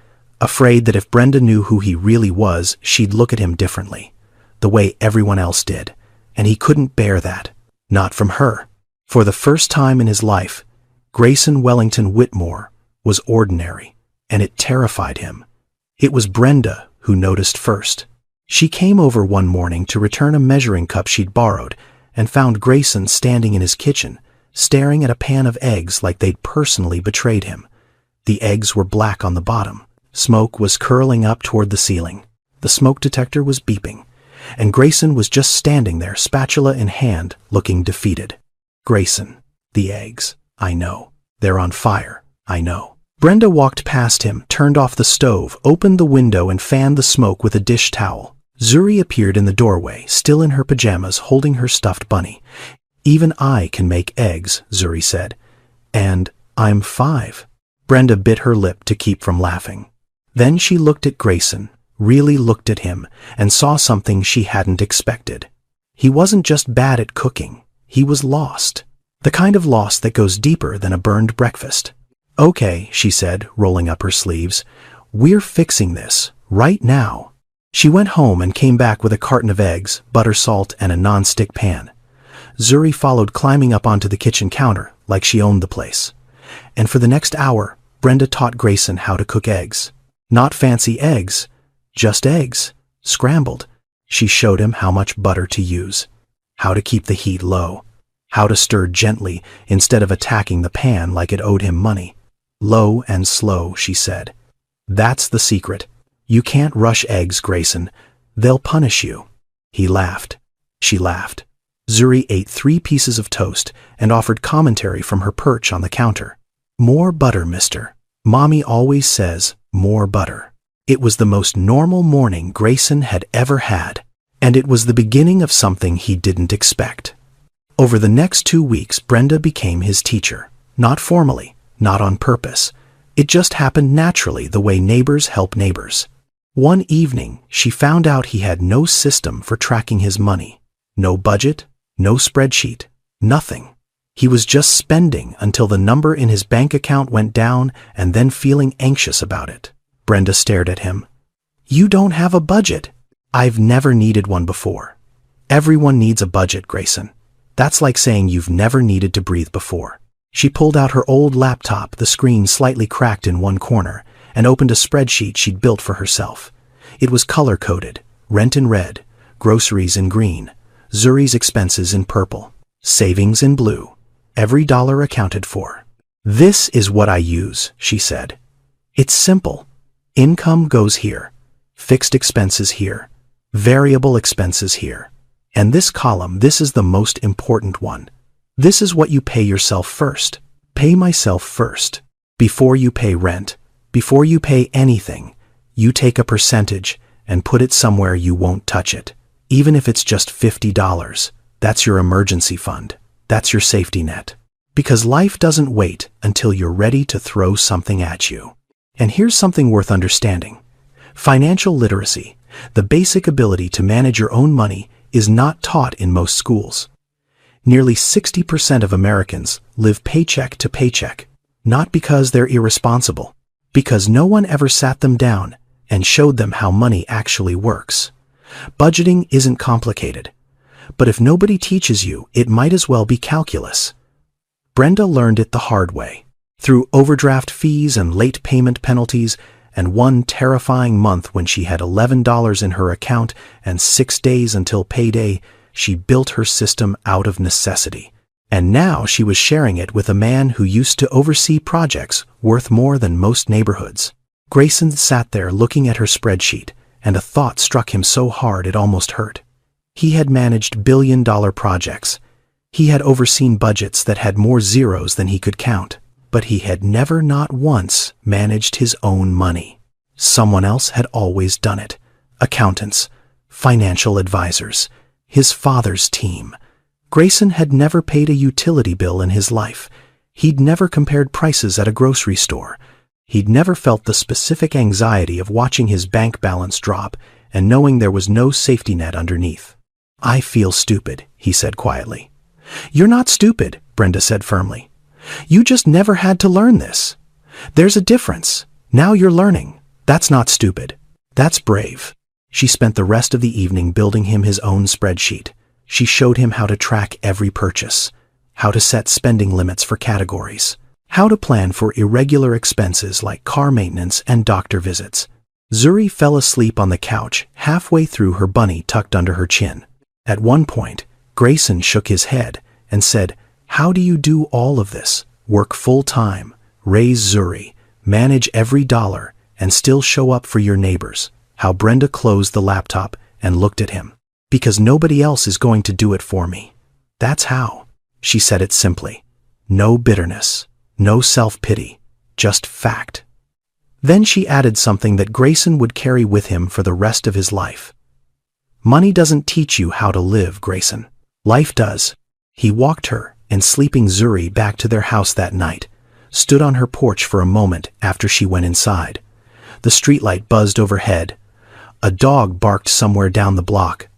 Afraid that if Brenda knew who he really was, she'd look at him differently, the way everyone else did. And he couldn't bear that. Not from her. For the first time in his life, Grayson Wellington Whitmore was ordinary, and it terrified him. It was Brenda who noticed first. She came over one morning to return a measuring cup she'd borrowed and found Grayson standing in his kitchen, staring at a pan of eggs like they'd personally betrayed him. The eggs were black on the bottom. Smoke was curling up toward the ceiling. The smoke detector was beeping, and Grayson was just standing there, spatula in hand, looking defeated. "Grayson, the eggs. I know. They're on fire. I know." Brenda walked past him, turned off the stove, opened the window, and fanned the smoke with a dish towel. Zuri appeared in the doorway, still in her pajamas, holding her stuffed bunny. "Even I can make eggs," Zuri said. "And I'm 5. Brenda bit her lip to keep from laughing. Then she looked at Grayson, really looked at him, and saw something she hadn't expected. He wasn't just bad at cooking. He was lost. The kind of lost that goes deeper than a burned breakfast. "Okay," she said, rolling up her sleeves. "We're fixing this, right now." She went home and came back with a carton of eggs, butter, salt, and a non-stick pan. Zuri followed, climbing up onto the kitchen counter like she owned the place. And for the next hour, Brenda taught Grayson how to cook eggs. Not fancy eggs, just eggs, scrambled. She showed him how much butter to use, how to keep the heat low, how to stir gently instead of attacking the pan like it owed him money. Low and slow, she said. That's the secret. You can't rush eggs, Grayson. They'll punish you. He laughed. She laughed. Zuri ate 3 pieces of toast and offered commentary from her perch on the counter. More butter, mister. Mommy always says, more butter. It was the most normal morning Grayson had ever had, and it was the beginning of something he didn't expect. Over the next 2 weeks, Brenda became his teacher. Not formally, not on purpose. It just happened naturally, the way neighbors help neighbors. One evening, she found out he had no system for tracking his money. No budget, no spreadsheet, nothing. He was just spending until the number in his bank account went down and then feeling anxious about it. Brenda stared at him. You don't have a budget. I've never needed one before. Everyone needs a budget, Grayson. That's like saying you've never needed to breathe before. She pulled out her old laptop, the screen slightly cracked in one corner, and opened a spreadsheet she'd built for herself. It was color-coded, rent in red, groceries in green, Zuri's expenses in purple, savings in blue, every dollar accounted for. This is what I use, she said. It's simple. Income goes here, fixed expenses here, variable expenses here. And this column, this is the most important one. This is what you pay yourself first. Pay myself first. Before you pay rent, before you pay anything, you take a percentage and put it somewhere you won't touch it. Even if it's just $50, that's your emergency fund. That's your safety net. Because life doesn't wait until you're ready to throw something at you. And here's something worth understanding. Financial literacy, the basic ability to manage your own money, is not taught in most schools. Nearly 60% of Americans live paycheck to paycheck, not because they're irresponsible, because no one ever sat them down and showed them how money actually works. Budgeting isn't complicated, but if nobody teaches you, it might as well be calculus. Brenda learned it the hard way, through overdraft fees and late payment penalties, and one terrifying month when she had $11 in her account and 6 days until payday. She built her system out of necessity. And now she was sharing it with a man who used to oversee projects worth more than most neighborhoods. Grayson sat there looking at her spreadsheet, and a thought struck him so hard it almost hurt. He had managed billion-dollar projects. He had overseen budgets that had more zeros than he could count. But he had never, not once, managed his own money. Someone else had always done it. Accountants, financial advisors, his father's team. Grayson had never paid a utility bill in his life. He'd never compared prices at a grocery store. He'd never felt the specific anxiety of watching his bank balance drop and knowing there was no safety net underneath. I feel stupid, he said quietly. You're not stupid, Brenda said firmly. You just never had to learn this. There's a difference. Now you're learning. That's not stupid. That's brave. She spent the rest of the evening building him his own spreadsheet. She showed him how to track every purchase, how to set spending limits for categories, how to plan for irregular expenses like car maintenance and doctor visits. Zuri fell asleep on the couch, halfway through, her bunny tucked under her chin. At one point, Grayson shook his head and said, How do you do all of this? Work full-time, raise Zuri, manage every dollar, and still show up for your neighbors. How Brenda closed the laptop and looked at him. Because nobody else is going to do it for me. That's how. She said it simply. No bitterness, no self-pity, just fact. Then she added something that Grayson would carry with him for the rest of his life. Money doesn't teach you how to live, Grayson. Life does. He walked her and sleeping Zuri back to their house that night, stood on her porch for a moment after she went inside. The streetlight buzzed overhead. A dog barked somewhere down the block.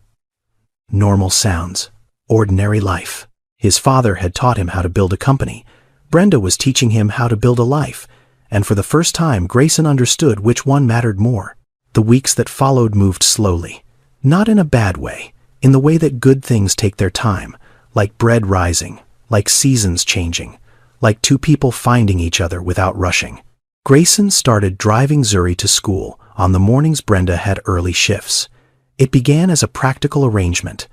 Normal sounds. Ordinary life. His father had taught him how to build a company. Brenda was teaching him how to build a life. And for the first time, Grayson understood which one mattered more. The weeks that followed moved slowly. Not in a bad way. In the way that good things take their time. Like bread rising. Like seasons changing. Like two people finding each other without rushing. Grayson started driving Zuri to school on the mornings Brenda had early shifts. It began as a practical arrangement.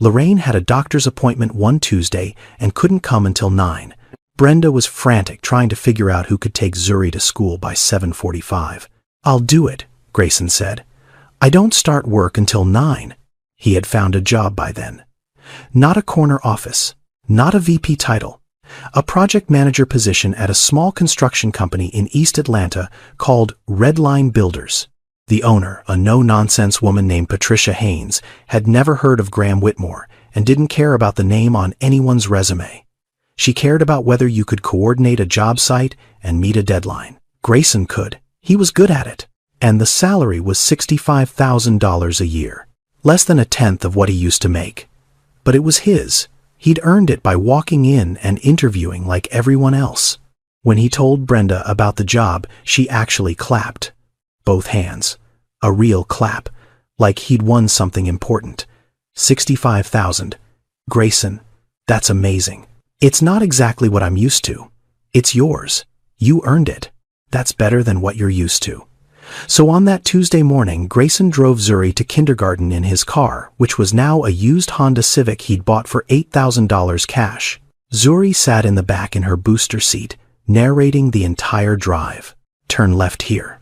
Lorraine had a doctor's appointment one Tuesday and couldn't come until 9. Brenda was frantic, trying to figure out who could take Zuri to school by 7:45. "I'll do it," Grayson said. "I don't start work until 9. He had found a job by then. Not a corner office, not a VP title, a project manager position at a small construction company in East Atlanta called Red Line Builders. The owner, a no-nonsense woman named Patricia Haynes, had never heard of Graham Whitmore and didn't care about the name on anyone's resume. She cared about whether you could coordinate a job site and meet a deadline. Grayson could. He was good at it. And the salary was $65,000 a year. Less than a tenth of what he used to make. But it was his. He'd earned it by walking in and interviewing like everyone else. When he told Brenda about the job, she actually clapped. Both hands. A real clap. Like he'd won something important. 65,000. Grayson, that's amazing. It's not exactly what I'm used to. It's yours. You earned it. That's better than what you're used to. So on that Tuesday morning, Grayson drove Zuri to kindergarten in his car, which was now a used Honda Civic he'd bought for $8,000 cash. Zuri sat in the back in her booster seat, narrating the entire drive. "Turn left here.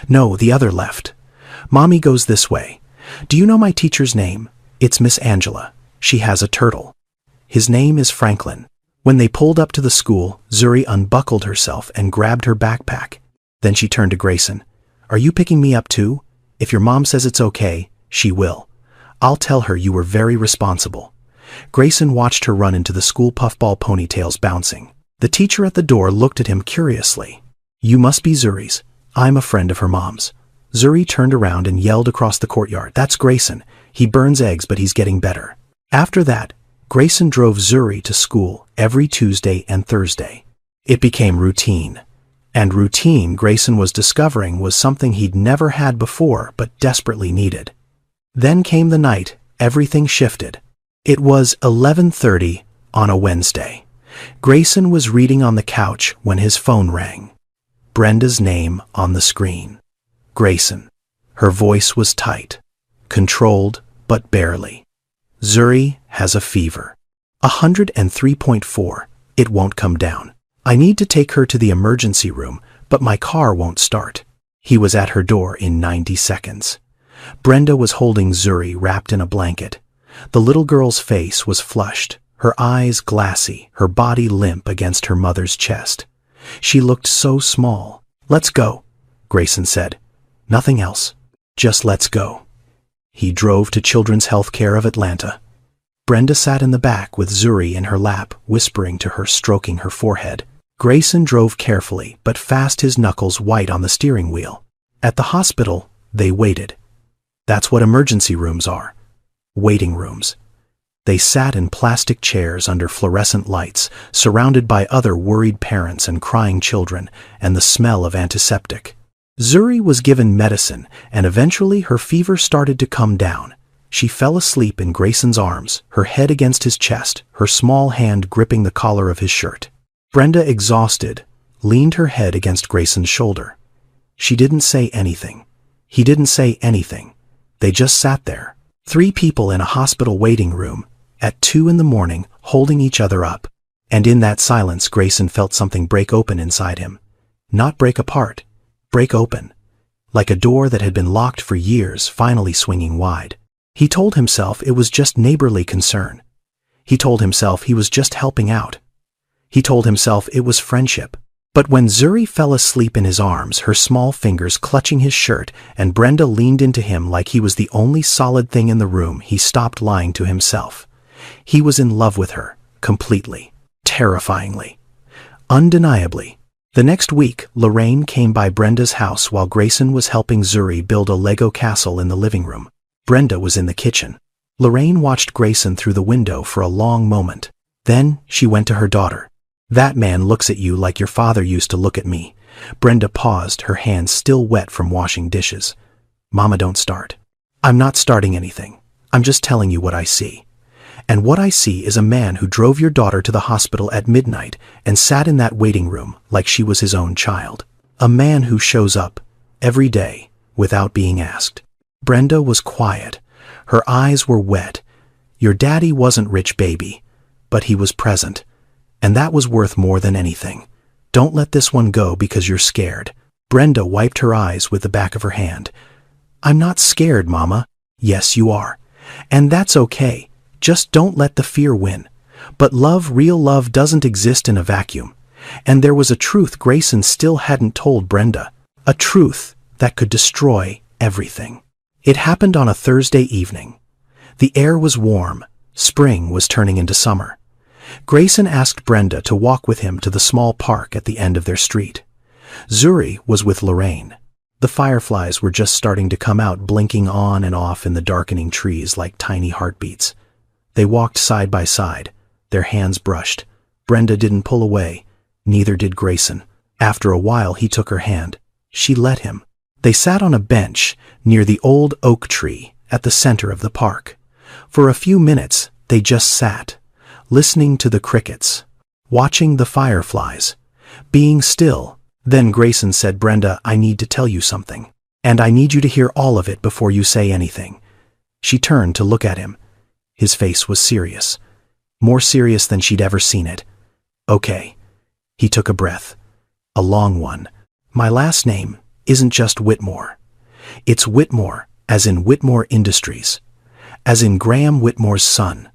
No, the other left. Mommy goes this way. Do you know my teacher's name? It's Miss Angela. She has a turtle. His name is Franklin." When they pulled up to the school, Zuri unbuckled herself and grabbed her backpack. Then she turned to Grayson. "Are you picking me up too? If your mom says it's okay, she will. I'll tell her you were very responsible." Grayson watched her run into the school, puffball ponytails bouncing. The teacher at the door looked at him curiously. "You must be Zuri's. I'm a friend of her mom's." Zuri turned around and yelled across the courtyard, "That's Grayson. He burns eggs, but he's getting better." After that, Grayson drove Zuri to school every Tuesday and Thursday. It became routine. And routine, Grayson was discovering, was something he'd never had before but desperately needed. Then came the night everything shifted. It was 11:30 on a Wednesday. Grayson was reading on the couch when his phone rang. Brenda's name on the screen. Grayson. Her voice was tight, controlled, but barely. "Zuri has a fever. 103.4. It won't come down. I need to take her to the emergency room, but my car won't start." He was at her door in 90 seconds. Brenda was holding Zuri wrapped in a blanket. The little girl's face was flushed, her eyes glassy, her body limp against her mother's chest. She looked so small. "Let's go," Grayson said. "Nothing else. Just let's go." He drove to Children's Healthcare of Atlanta. Brenda sat in the back with Zuri in her lap, whispering to her, stroking her forehead. Grayson drove carefully, but fast, his knuckles white on the steering wheel. At the hospital, they waited. That's what emergency rooms are. Waiting rooms. They sat in plastic chairs under fluorescent lights, surrounded by other worried parents and crying children, and the smell of antiseptic. Zuri was given medicine, and eventually her fever started to come down. She fell asleep in Grayson's arms, her head against his chest, her small hand gripping the collar of his shirt. Brenda, exhausted, leaned her head against Grayson's shoulder. She didn't say anything. He didn't say anything. They just sat there. 3 people in a hospital waiting room, at 2 in the morning, holding each other up. And in that silence, Grayson felt something break open inside him. Not break apart. Break open. Like a door that had been locked for years, finally swinging wide. He told himself it was just neighborly concern. He told himself he was just helping out. He told himself it was friendship. But when Zuri fell asleep in his arms, her small fingers clutching his shirt, and Brenda leaned into him like he was the only solid thing in the room, he stopped lying to himself. He was in love with her, completely, terrifyingly, undeniably. The next week, Lorraine came by Brenda's house while Grayson was helping Zuri build a Lego castle in the living room. Brenda was in the kitchen. Lorraine watched Grayson through the window for a long moment. Then she went to her daughter. "That man looks at you like your father used to look at me." Brenda paused, her hands still wet from washing dishes. "Mama, don't start." "I'm not starting anything. I'm just telling you what I see. And what I see is a man who drove your daughter to the hospital at midnight and sat in that waiting room like she was his own child. A man who shows up every day without being asked." Brenda was quiet. Her eyes were wet. "Your daddy wasn't rich, baby, but he was present. And that was worth more than anything. Don't let this one go because you're scared. Brenda wiped her eyes with the back of her hand. I'm not scared, Mama. Yes, you are. And that's okay. Just don't let the fear win. But love, real love, doesn't exist in a vacuum. And there was a truth Grayson still hadn't told Brenda. A truth that could destroy everything. It happened on a Thursday evening. The air was warm. Spring was turning into summer. Grayson asked Brenda to walk with him to the small park at the end of their street. Zuri was with Lorraine. The fireflies were just starting to come out, blinking on and off in the darkening trees like tiny heartbeats. They walked side by side, their hands brushed. Brenda didn't pull away, neither did Grayson. After a while, he took her hand. She let him. They sat on a bench near the old oak tree at the center of the park. For a few minutes, they just sat, listening to the crickets, watching the fireflies, being still. Then Grayson said, Brenda, I need to tell you something, and I need you to hear all of it before you say anything. She turned to look at him. His face was serious, more serious than she'd ever seen it. Okay. He took a breath, a long one. My last name isn't just Whitmore. It's Whitmore, as in Whitmore Industries, as in Graham Whitmore's son,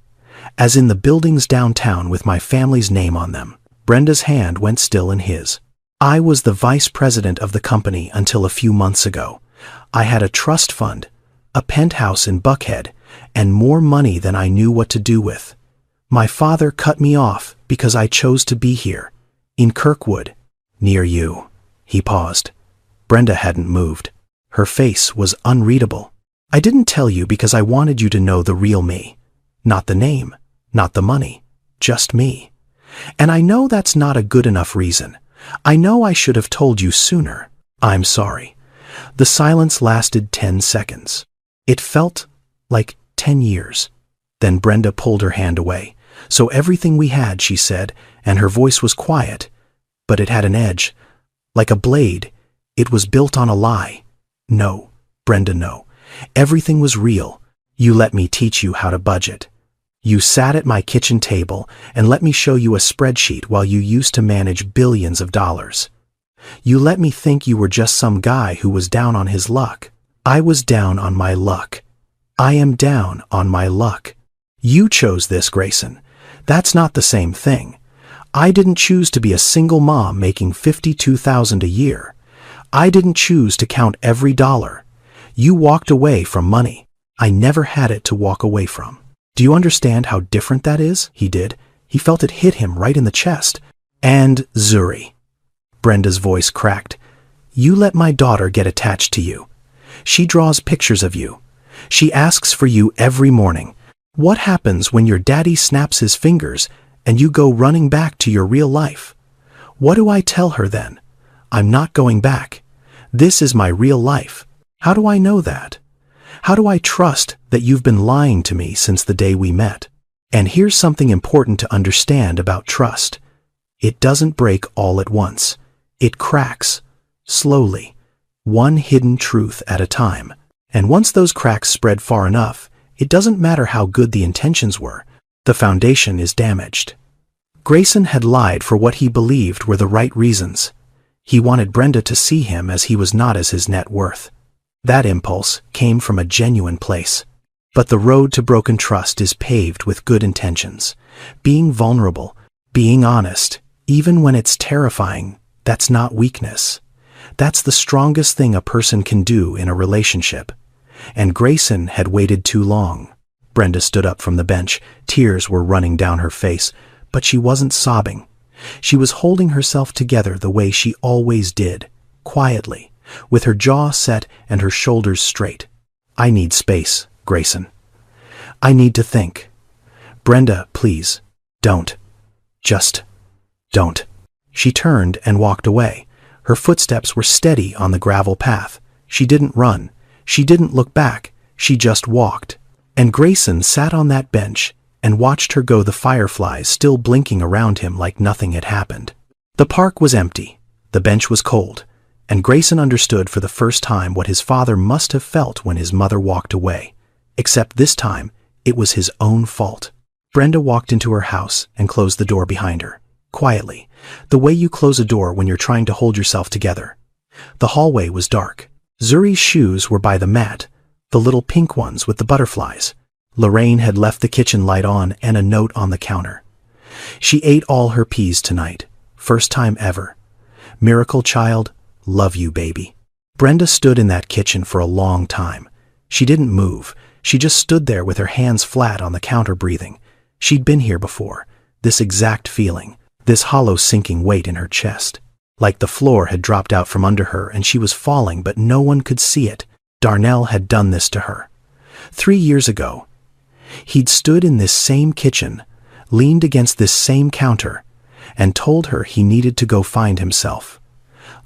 as in the buildings downtown with my family's name on them. Brenda's hand went still in his. I was the vice president of the company until a few months ago. I had a trust fund, a penthouse in Buckhead, and more money than I knew what to do with. My father cut me off because I chose to be here, in Kirkwood, near you. He paused. Brenda hadn't moved. Her face was unreadable. I didn't tell you because I wanted you to know the real me. Not the name, not the money, just me. And I know that's not a good enough reason. I know I should have told you sooner. I'm sorry. The silence lasted 10 seconds. It felt like 10 years. Then Brenda pulled her hand away. So everything we had, she said, and her voice was quiet, but it had an edge. Like a blade, it was built on a lie. No, Brenda, no. Everything was real. You let me teach you how to budget. You sat at my kitchen table and let me show you a spreadsheet while you used to manage billions of dollars. You let me think you were just some guy who was down on his luck. I was down on my luck. I am down on my luck. You chose this, Grayson. That's not the same thing. I didn't choose to be a single mom making $52,000 a year. I didn't choose to count every dollar. You walked away from money. I never had it to walk away from. Do you understand how different that is? He did. He felt it hit him right in the chest. And Zuri. Brenda's voice cracked. You let my daughter get attached to you. She draws pictures of you. She asks for you every morning. What happens when your daddy snaps his fingers and you go running back to your real life? What do I tell her then? I'm not going back. This is my real life. How do I know that? How do I trust that you've been lying to me since the day we met? And here's something important to understand about trust. It doesn't break all at once. It cracks, slowly, one hidden truth at a time. And once those cracks spread far enough, it doesn't matter how good the intentions were, the foundation is damaged. Grayson had lied for what he believed were the right reasons. He wanted Brenda to see him as he was, not as his net worth. That impulse came from a genuine place. But the road to broken trust is paved with good intentions. Being vulnerable, being honest, even when it's terrifying, that's not weakness. That's the strongest thing a person can do in a relationship. And Grayson had waited too long. Brenda stood up from the bench. Tears were running down her face, but she wasn't sobbing. She was holding herself together the way she always did, quietly, with her jaw set and her shoulders straight. I need space, Grayson. I need to think. Brenda, please, don't. Just don't. She turned and walked away. Her footsteps were steady on the gravel path. She didn't run. She didn't look back. She just walked. And Grayson sat on that bench and watched her go, the fireflies still blinking around him like nothing had happened. The park was empty. The bench was cold. And Grayson understood for the first time what his father must have felt when his mother walked away. Except this time, it was his own fault. Brenda walked into her house and closed the door behind her. quietly, the way you close a door when you're trying to hold yourself together. The hallway was dark. Zuri's shoes were by the mat, the little pink ones with the butterflies. Lorraine had left the kitchen light on and a note on the counter. She ate all her peas tonight. First time ever. Miracle child, love you, baby. Brenda stood in that kitchen for a long time. She didn't move. She just stood there with her hands flat on the counter breathing. She'd been here before. This exact feeling. This hollow sinking weight in her chest. Like the floor had dropped out from under her and she was falling, but no one could see it. Darnell had done this to her. 3 years ago, he'd stood in this same kitchen, leaned against this same counter, and told her he needed to go find himself.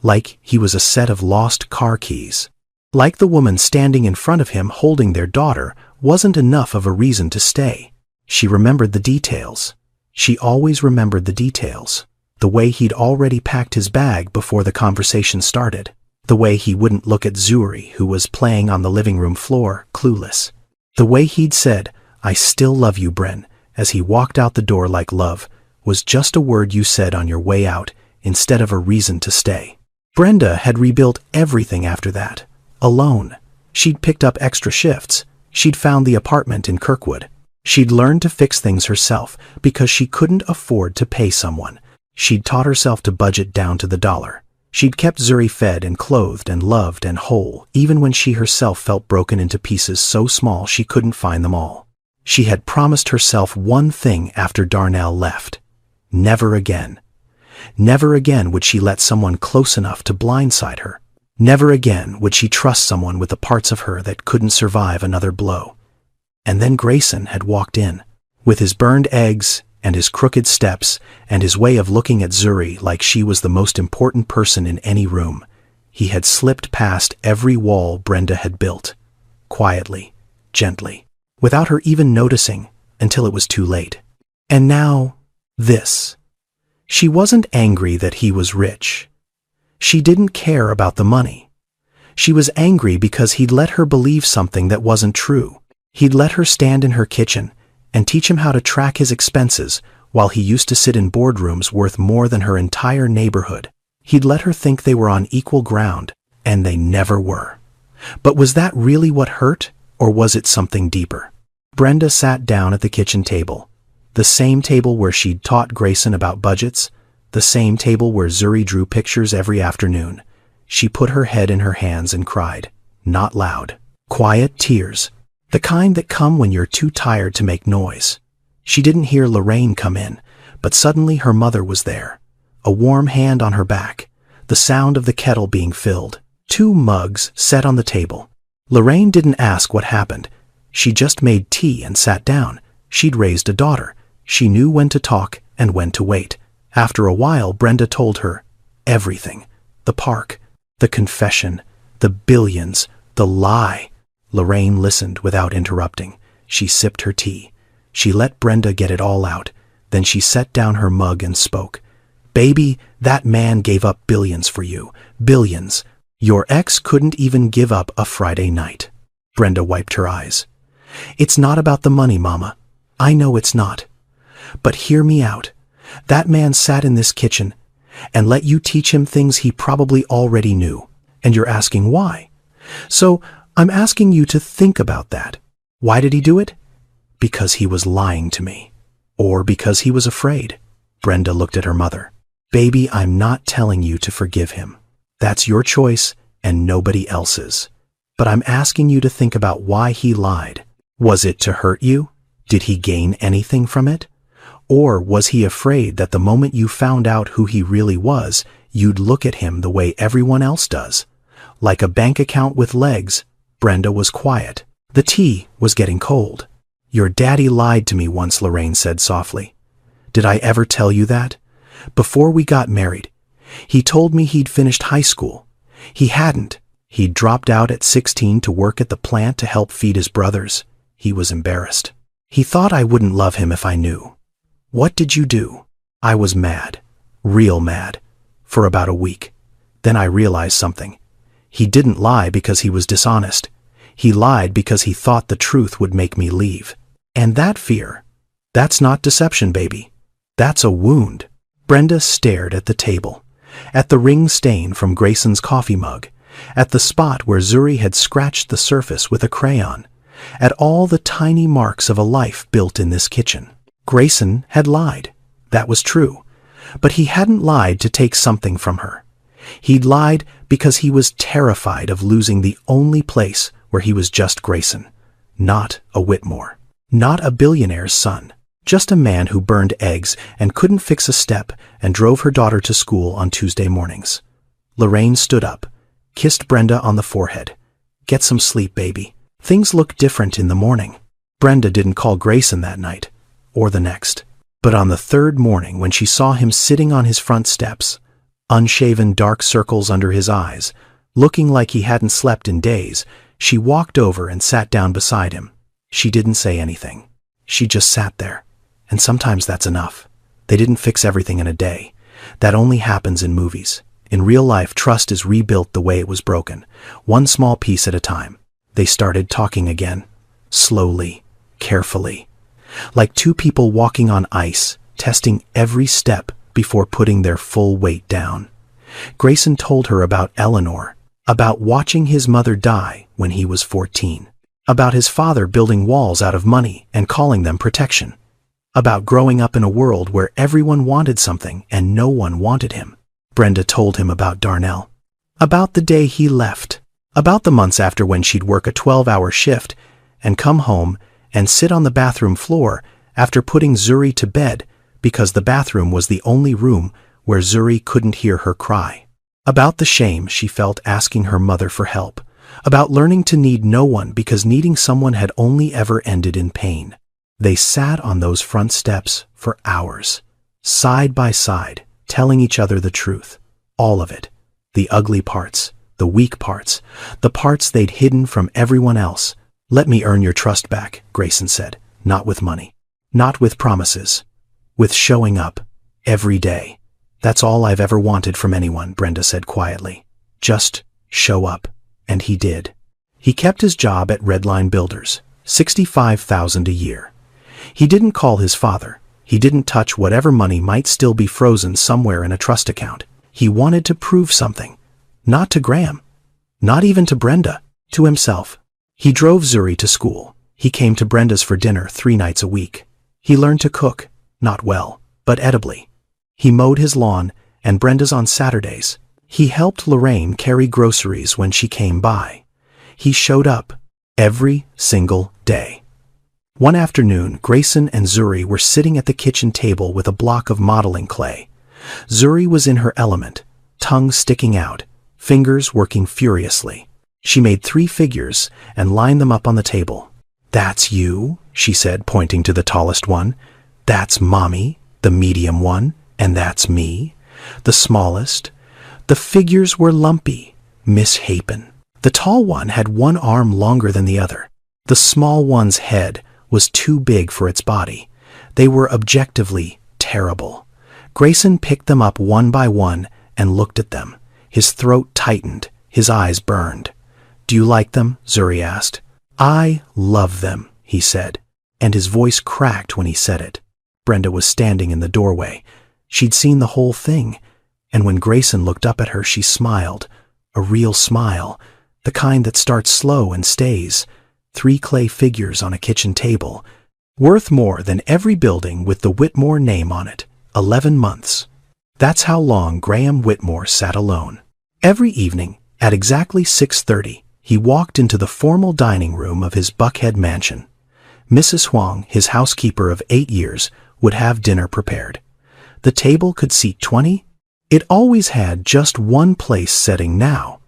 Like he was a set of lost car keys. Like the woman standing in front of him holding their daughter wasn't enough of a reason to stay. She remembered the details. She always remembered the details. The way he'd already packed his bag before the conversation started. The way he wouldn't look at Zuri, who was playing on the living room floor, clueless. The way he'd said, "I still love you, Bren," as he walked out the door like love was just a word you said on your way out instead of a reason to stay. Brenda had rebuilt everything after that. Alone. She'd picked up extra shifts. She'd found the apartment in Kirkwood. She'd learned to fix things herself because she couldn't afford to pay someone. She'd taught herself to budget down to the dollar. She'd kept Zuri fed and clothed and loved and whole, even when she herself felt broken into pieces so small she couldn't find them all. She had promised herself one thing after Darnell left. Never again. Never again would she let someone close enough to blindside her. Never again would she trust someone with the parts of her that couldn't survive another blow. And then Grayson had walked in, with his burned eggs and his crooked steps and his way of looking at Zuri like she was the most important person in any room. He had slipped past every wall Brenda had built, quietly, gently, without her even noticing until it was too late. And now, this. She wasn't angry that he was rich. She didn't care about the money. She was angry because he'd let her believe something that wasn't true. He'd let her stand in her kitchen and teach him how to track his expenses while he used to sit in boardrooms worth more than her entire neighborhood. He'd let her think they were on equal ground, and they never were. But was that really what hurt, or was it something deeper? Brenda sat down at the kitchen table, the same table where she'd taught Grayson about budgets, the same table where Zuri drew pictures every afternoon. She put her head in her hands and cried, not loud. Quiet tears, the kind that come when you're too tired to make noise. She didn't hear Lorraine come in, but suddenly her mother was there. A warm hand on her back, the sound of the kettle being filled, 2 mugs set on the table. Lorraine didn't ask what happened. She just made tea and sat down. She'd raised a daughter. She knew when to talk and when to wait. After a while, Brenda told her everything. The park, the confession, the billions, the lie. Lorraine listened without interrupting. She sipped her tea. She let Brenda get it all out. Then she set down her mug and spoke. Baby, that man gave up billions for you. Billions. Your ex couldn't even give up a Friday night. Brenda wiped her eyes. It's not about the money, Mama. I know it's not. But hear me out. That man sat in this kitchen and let you teach him things he probably already knew. And you're asking why. So I'm asking you to think about that. Why did he do it? Because he was lying to me. Or because he was afraid. Brenda looked at her mother. Baby, I'm not telling you to forgive him. That's your choice and nobody else's. But I'm asking you to think about why he lied. Was it to hurt you? Did he gain anything from it? Or was he afraid that the moment you found out who he really was, you'd look at him the way everyone else does? Like a bank account with legs. Brenda was quiet. The tea was getting cold. Your daddy lied to me once, Lorraine said softly. Did I ever tell you that? Before we got married, he told me he'd finished high school. He hadn't. He'd dropped out at 16 to work at the plant to help feed his brothers. He was embarrassed. He thought I wouldn't love him if I knew. What did you do? I was mad. Real mad. For about a week. Then I realized something. He didn't lie because he was dishonest. He lied because he thought the truth would make me leave. And that fear, that's not deception, baby. That's a wound. Brenda stared at the table, at the ring stain from Grayson's coffee mug, at the spot where Zuri had scratched the surface with a crayon, at all the tiny marks of a life built in this kitchen. Grayson had lied. That was true. But he hadn't lied to take something from her. He'd lied because he was terrified of losing the only place where he was just Grayson, not a Whitmore, not a billionaire's son, just a man who burned eggs and couldn't fix a step and drove her daughter to school on Tuesday mornings. Lorraine stood up, kissed Brenda on the forehead. "Get some sleep, baby. Things look different in the morning." Brenda didn't call Grayson that night, or the next. But on the third morning, when she saw him sitting on his front steps, unshaven, dark circles under his eyes, looking like he hadn't slept in days, she walked over and sat down beside him. She didn't say anything. She just sat there. And sometimes that's enough. They didn't fix everything in a day. That only happens in movies. In real life, trust is rebuilt the way it was broken, one small piece at a time. They started talking again, slowly, carefully, like two people walking on ice, testing every step before putting their full weight down. Grayson told her about Eleanor, about watching his mother die when he was 14, about his father building walls out of money and calling them protection, about growing up in a world where everyone wanted something and no one wanted him. Brenda told him about Darnell, about the day he left, about the months after when she'd work a 12-hour shift and come home and sit on the bathroom floor after putting Zuri to bed because the bathroom was the only room where Zuri couldn't hear her cry. About the shame she felt asking her mother for help. About learning to need no one because needing someone had only ever ended in pain. They sat on those front steps for hours, side by side, telling each other the truth. All of it. The ugly parts, the weak parts, the parts they'd hidden from everyone else. "Let me earn your trust back," Grayson said. "Not with money. Not with promises. With showing up. Every day. That's all I've ever wanted from anyone," Brenda said quietly. "Just show up." And he did. He kept his job at Redline Builders, $65,000 a year. He didn't call his father. He didn't touch whatever money might still be frozen somewhere in a trust account. He wanted to prove something. Not to Graham. Not even to Brenda. To himself. He drove Zuri to school. He came to Brenda's for dinner 3 nights a week. He learned to cook, not well, but edibly. He mowed his lawn and Brenda's on Saturdays. He helped Lorraine carry groceries when she came by. He showed up every single day. One afternoon, Grayson and Zuri were sitting at the kitchen table with a block of modeling clay. Zuri was in her element, tongue sticking out, fingers working furiously. She made 3 figures and lined them up on the table. "That's you," she said, pointing to the tallest one. "That's Mommy, the medium one, and that's me, the smallest." The figures were lumpy, misshapen. The tall one had one arm longer than the other. The small one's head was too big for its body. They were objectively terrible. Grayson picked them up one by one and looked at them. His throat tightened, his eyes burned. "Do you like them?" Zuri asked. "I love them," he said, and his voice cracked when he said it. Brenda was standing in the doorway. She'd seen the whole thing, and when Grayson looked up at her, she smiled. A real smile, the kind that starts slow and stays. 3 clay figures on a kitchen table, worth more than every building with the Whitmore name on it. 11 months. That's how long Graham Whitmore sat alone. Every evening, at exactly 6:30, he walked into the formal dining room of his Buckhead mansion. Mrs. Huang, his housekeeper of 8 years, would have dinner prepared. The table could seat 20. It always had just one place setting now,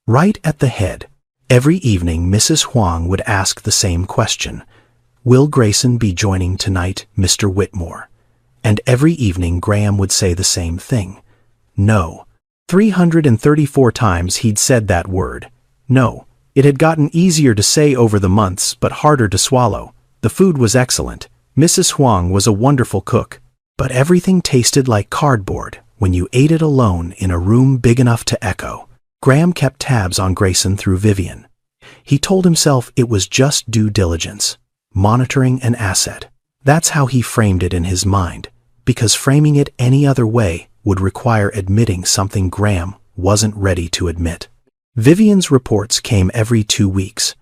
right at the head. Every evening, Mrs. Huang would ask the same question. "Will Grayson be joining tonight, Mr. Whitmore?" And every evening, Graham would say the same thing. No. 334 times he'd said that word. No. It had gotten easier to say over the months, but harder to swallow. The food was excellent. Mrs. Huang was a wonderful cook. But everything tasted like cardboard when you ate it alone in a room big enough to echo. Graham kept tabs on Grayson through Vivian. He told himself it was just due diligence, monitoring an asset. That's how he framed it in his mind. because framing it any other way would require admitting something Graham wasn't ready to admit. Vivian's reports came every 2 weeks.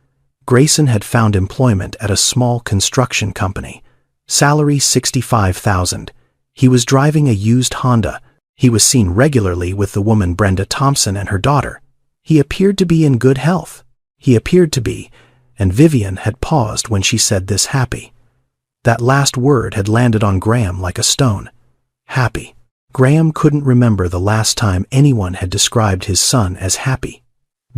Grayson had found employment at a small construction company. Salary $65,000. He was driving a used Honda. He was seen regularly with the woman Brenda Thompson and her daughter. He appeared to be in good health. He appeared to be, and Vivian had paused when she said this, happy. That last word had landed on Graham like a stone. Happy. Graham couldn't remember the last time anyone had described his son as happy.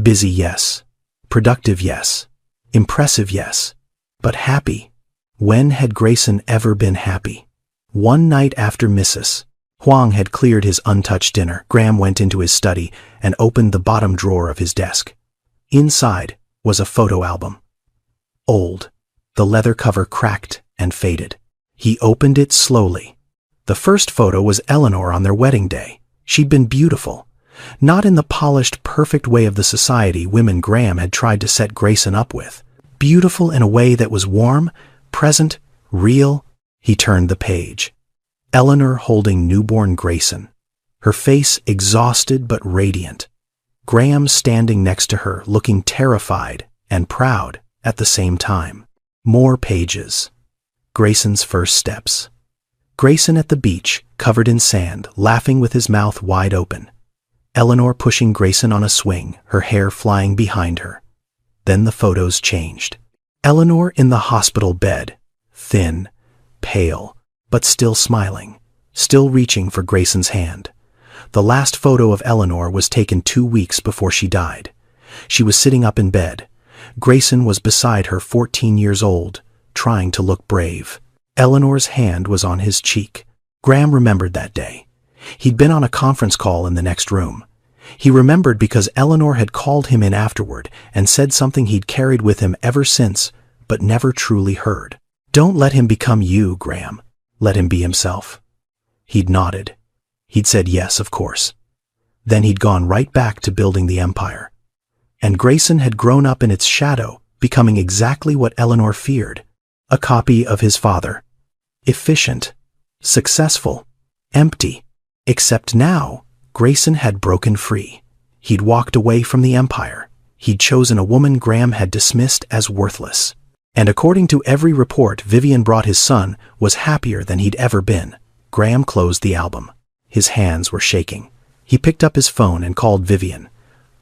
Busy, yes. Productive, yes. Impressive, yes. But happy? When had Grayson ever been happy? One night after Mrs. Huang had cleared his untouched dinner, Graham went into his study and opened the bottom drawer of his desk. Inside was a photo album. Old. The leather cover cracked and faded. He opened it slowly. The first photo was Eleanor on their wedding day. She'd been beautiful. Not in the polished, perfect way of the society women Graham had tried to set Grayson up with. Beautiful in a way that was warm, present, real. He turned the page. Eleanor holding newborn Grayson. Her face exhausted but radiant. Graham standing next to her, looking terrified and proud at the same time. More pages. Grayson's first steps. Grayson at the beach, covered in sand, laughing with his mouth wide open. Eleanor pushing Grayson on a swing, her hair flying behind her. Then the photos changed. Eleanor in the hospital bed, thin, pale, but still smiling, still reaching for Grayson's hand. The last photo of Eleanor was taken 2 weeks before she died. She was sitting up in bed. Grayson was beside her, 14 years old, trying to look brave. Eleanor's hand was on his cheek. Graham remembered that day. He'd been on a conference call in the next room. He remembered because Eleanor had called him in afterward and said something he'd carried with him ever since, but never truly heard. Don't let him become you, Graham. Let him be himself. He'd nodded. He'd said yes, of course. Then he'd gone right back to building the empire. And Grayson had grown up in its shadow, becoming exactly what Eleanor feared. A copy of his father. Efficient. Successful. Empty. Except now, Grayson had broken free. He'd walked away from the empire. He'd chosen a woman Graham had dismissed as worthless. And according to every report Vivian brought his son, was happier than he'd ever been. Graham closed the album. His hands were shaking. He picked up his phone and called Vivian.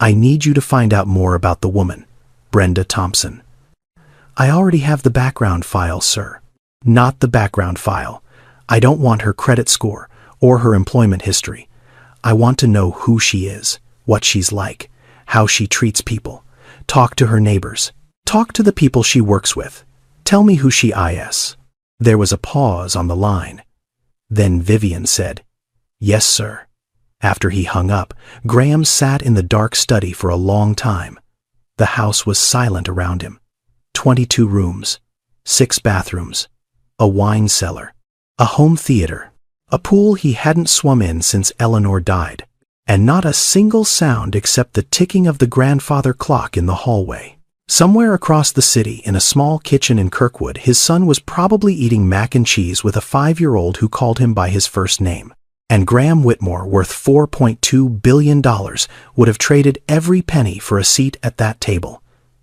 I need you to find out more about the woman, Brenda Thompson. I already have the background file, sir. Not the background file. I don't want her credit score or her employment history. I want to know who she is, what she's like, how she treats people. Talk to her neighbors. Talk to the people she works with. Tell me who she is. There was a pause on the line. Then Vivian said, Yes, sir. After he hung up, Graham sat in the dark study for a long time. The house was silent around him. 22 rooms, 6 bathrooms, a wine cellar, a home theater, a pool he hadn't swum in since Eleanor died, and not a single sound except the ticking of the grandfather clock in the hallway. Somewhere across the city, in a small kitchen in Kirkwood, his son was probably eating mac and cheese with a 5-year-old who called him by his first name. And Graham Whitmore, worth $4.2 billion, would have traded every penny for a seat at that table.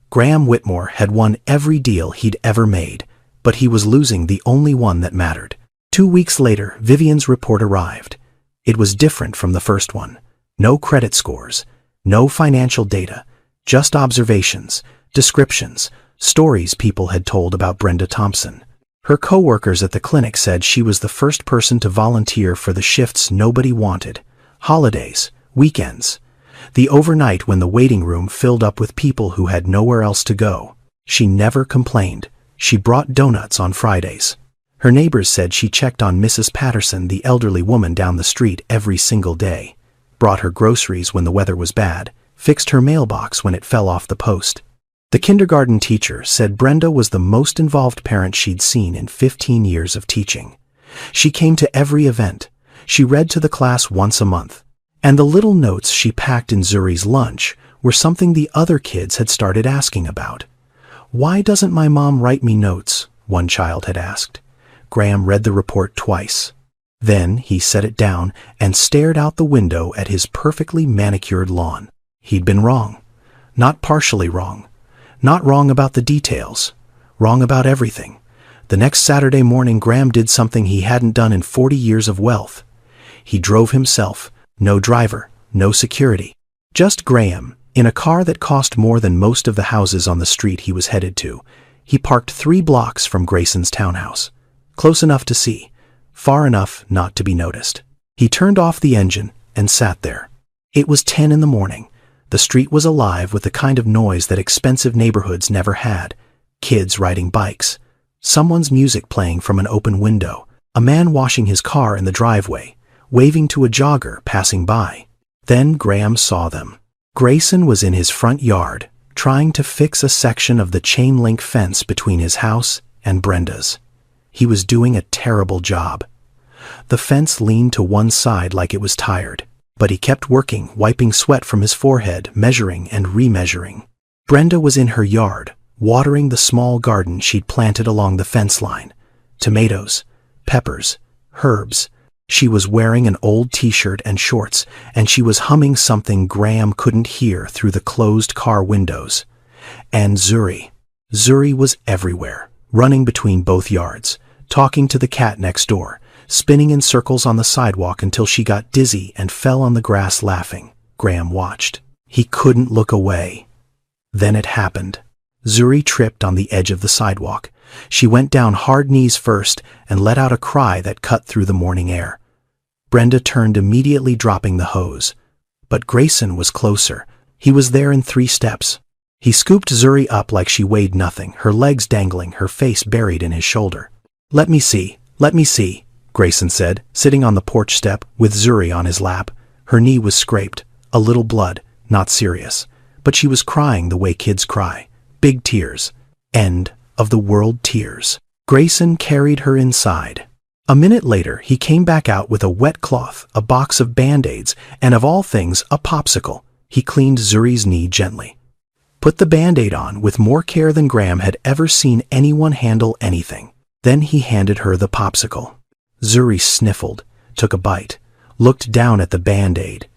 Graham Whitmore had won every deal he'd ever made, but he was losing the only one that mattered. 2 weeks later, Vivian's report arrived. It was different from the first one. No credit scores, no financial data, just observations, descriptions, stories people had told about Brenda Thompson. Her co-workers at the clinic said she was the first person to volunteer for the shifts nobody wanted. Holidays, weekends. The overnight when the waiting room filled up with people who had nowhere else to go. She never complained. She brought donuts on Fridays. Her neighbors said she checked on Mrs. Patterson, the elderly woman down the street, every single day. Brought her groceries when the weather was bad. Fixed her mailbox when it fell off the post. The kindergarten teacher said Brenda was the most involved parent she'd seen in 15 years of teaching. She came to every event. She read to the class once a month. And the little notes she packed in Zuri's lunch were something the other kids had started asking about. Why doesn't my mom write me notes? One child had asked. Graham read the report twice. Then he set it down and stared out the window at his perfectly manicured lawn. He'd been wrong. Not partially wrong. Not wrong about the details. Wrong about everything. The next Saturday morning, Graham did something he hadn't done in 40 years of wealth. He drove himself. No driver. No security. Just Graham, in a car that cost more than most of the houses on the street he was headed to. He parked 3 blocks from Grayson's townhouse. Close enough to see. Far enough not to be noticed. He turned off the engine and sat there. It was 10 in the morning. The street was alive with the kind of noise that expensive neighborhoods never had. Kids riding bikes. Someone's music playing from an open window. A man washing his car in the driveway, waving to a jogger passing by. Then Graham saw them. Grayson was in his front yard, trying to fix a section of the chain-link fence between his house and Brenda's. He was doing a terrible job. The fence leaned to one side like it was tired, but he kept working, wiping sweat from his forehead, measuring and remeasuring. Brenda was in her yard, watering the small garden she'd planted along the fence line. Tomatoes, peppers, herbs. She was wearing an old t-shirt and shorts, and she was humming something Graham couldn't hear through the closed car windows. And Zuri. Zuri was everywhere, running between both yards, talking to the cat next door, spinning in circles on the sidewalk until she got dizzy and fell on the grass laughing. Graham watched. He couldn't look away. Then it happened. Zuri tripped on the edge of the sidewalk. She went down hard knees first and let out a cry that cut through the morning air. Brenda turned immediately, dropping the hose. But Grayson was closer. He was there in 3 steps. He scooped Zuri up like she weighed nothing, her legs dangling, her face buried in his shoulder. Let me see, Grayson said, sitting on the porch step with Zuri on his lap. Her knee was scraped, a little blood, not serious. But she was crying the way kids cry. Big tears. End of the world tears. Grayson carried her inside. A minute later, he came back out with a wet cloth, a box of Band-Aids, and of all things, a popsicle. He cleaned Zuri's knee gently. Put the Band-Aid on with more care than Graham had ever seen anyone handle anything. Then he handed her the popsicle. Zuri sniffled, took a bite, looked down at the Band-Aid.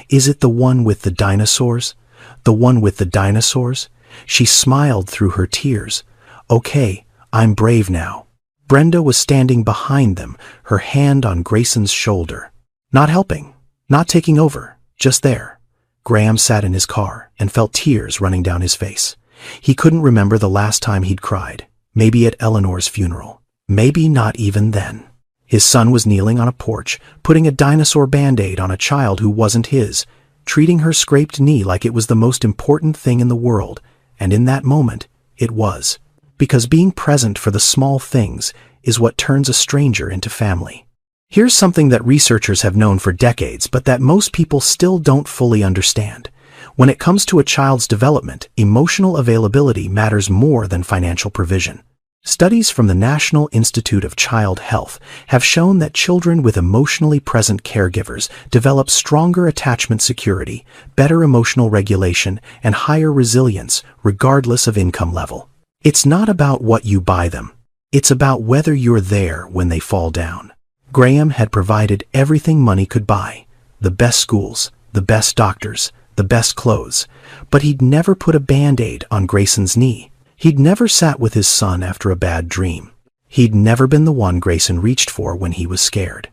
Is it the one with the dinosaurs? The one with the dinosaurs? She smiled through her tears. Okay, I'm brave now. Brenda was standing behind them, her hand on Grayson's shoulder. Not helping, not taking over, just there. Graham sat in his car and felt tears running down his face. He couldn't remember the last time he'd cried. Maybe at Eleanor's funeral. Maybe not even then. His son was kneeling on a porch, putting a dinosaur Band-Aid on a child who wasn't his, treating her scraped knee like it was the most important thing in the world. And in that moment, it was. Because being present for the small things is what turns a stranger into family. Here's something that researchers have known for decades, but that most people still don't fully understand. When it comes to a child's development, emotional availability matters more than financial provision. Studies from the National Institute of Child Health have shown that children with emotionally present caregivers develop stronger attachment security, better emotional regulation, and higher resilience regardless of income level. It's not about what you buy them. It's about whether you're there when they fall down. Graham had provided everything money could buy. The best schools, the best doctors, the best clothes. But he'd never put a Band-Aid on Grayson's knee. He'd never sat with his son after a bad dream. He'd never been the one Grayson reached for when he was scared.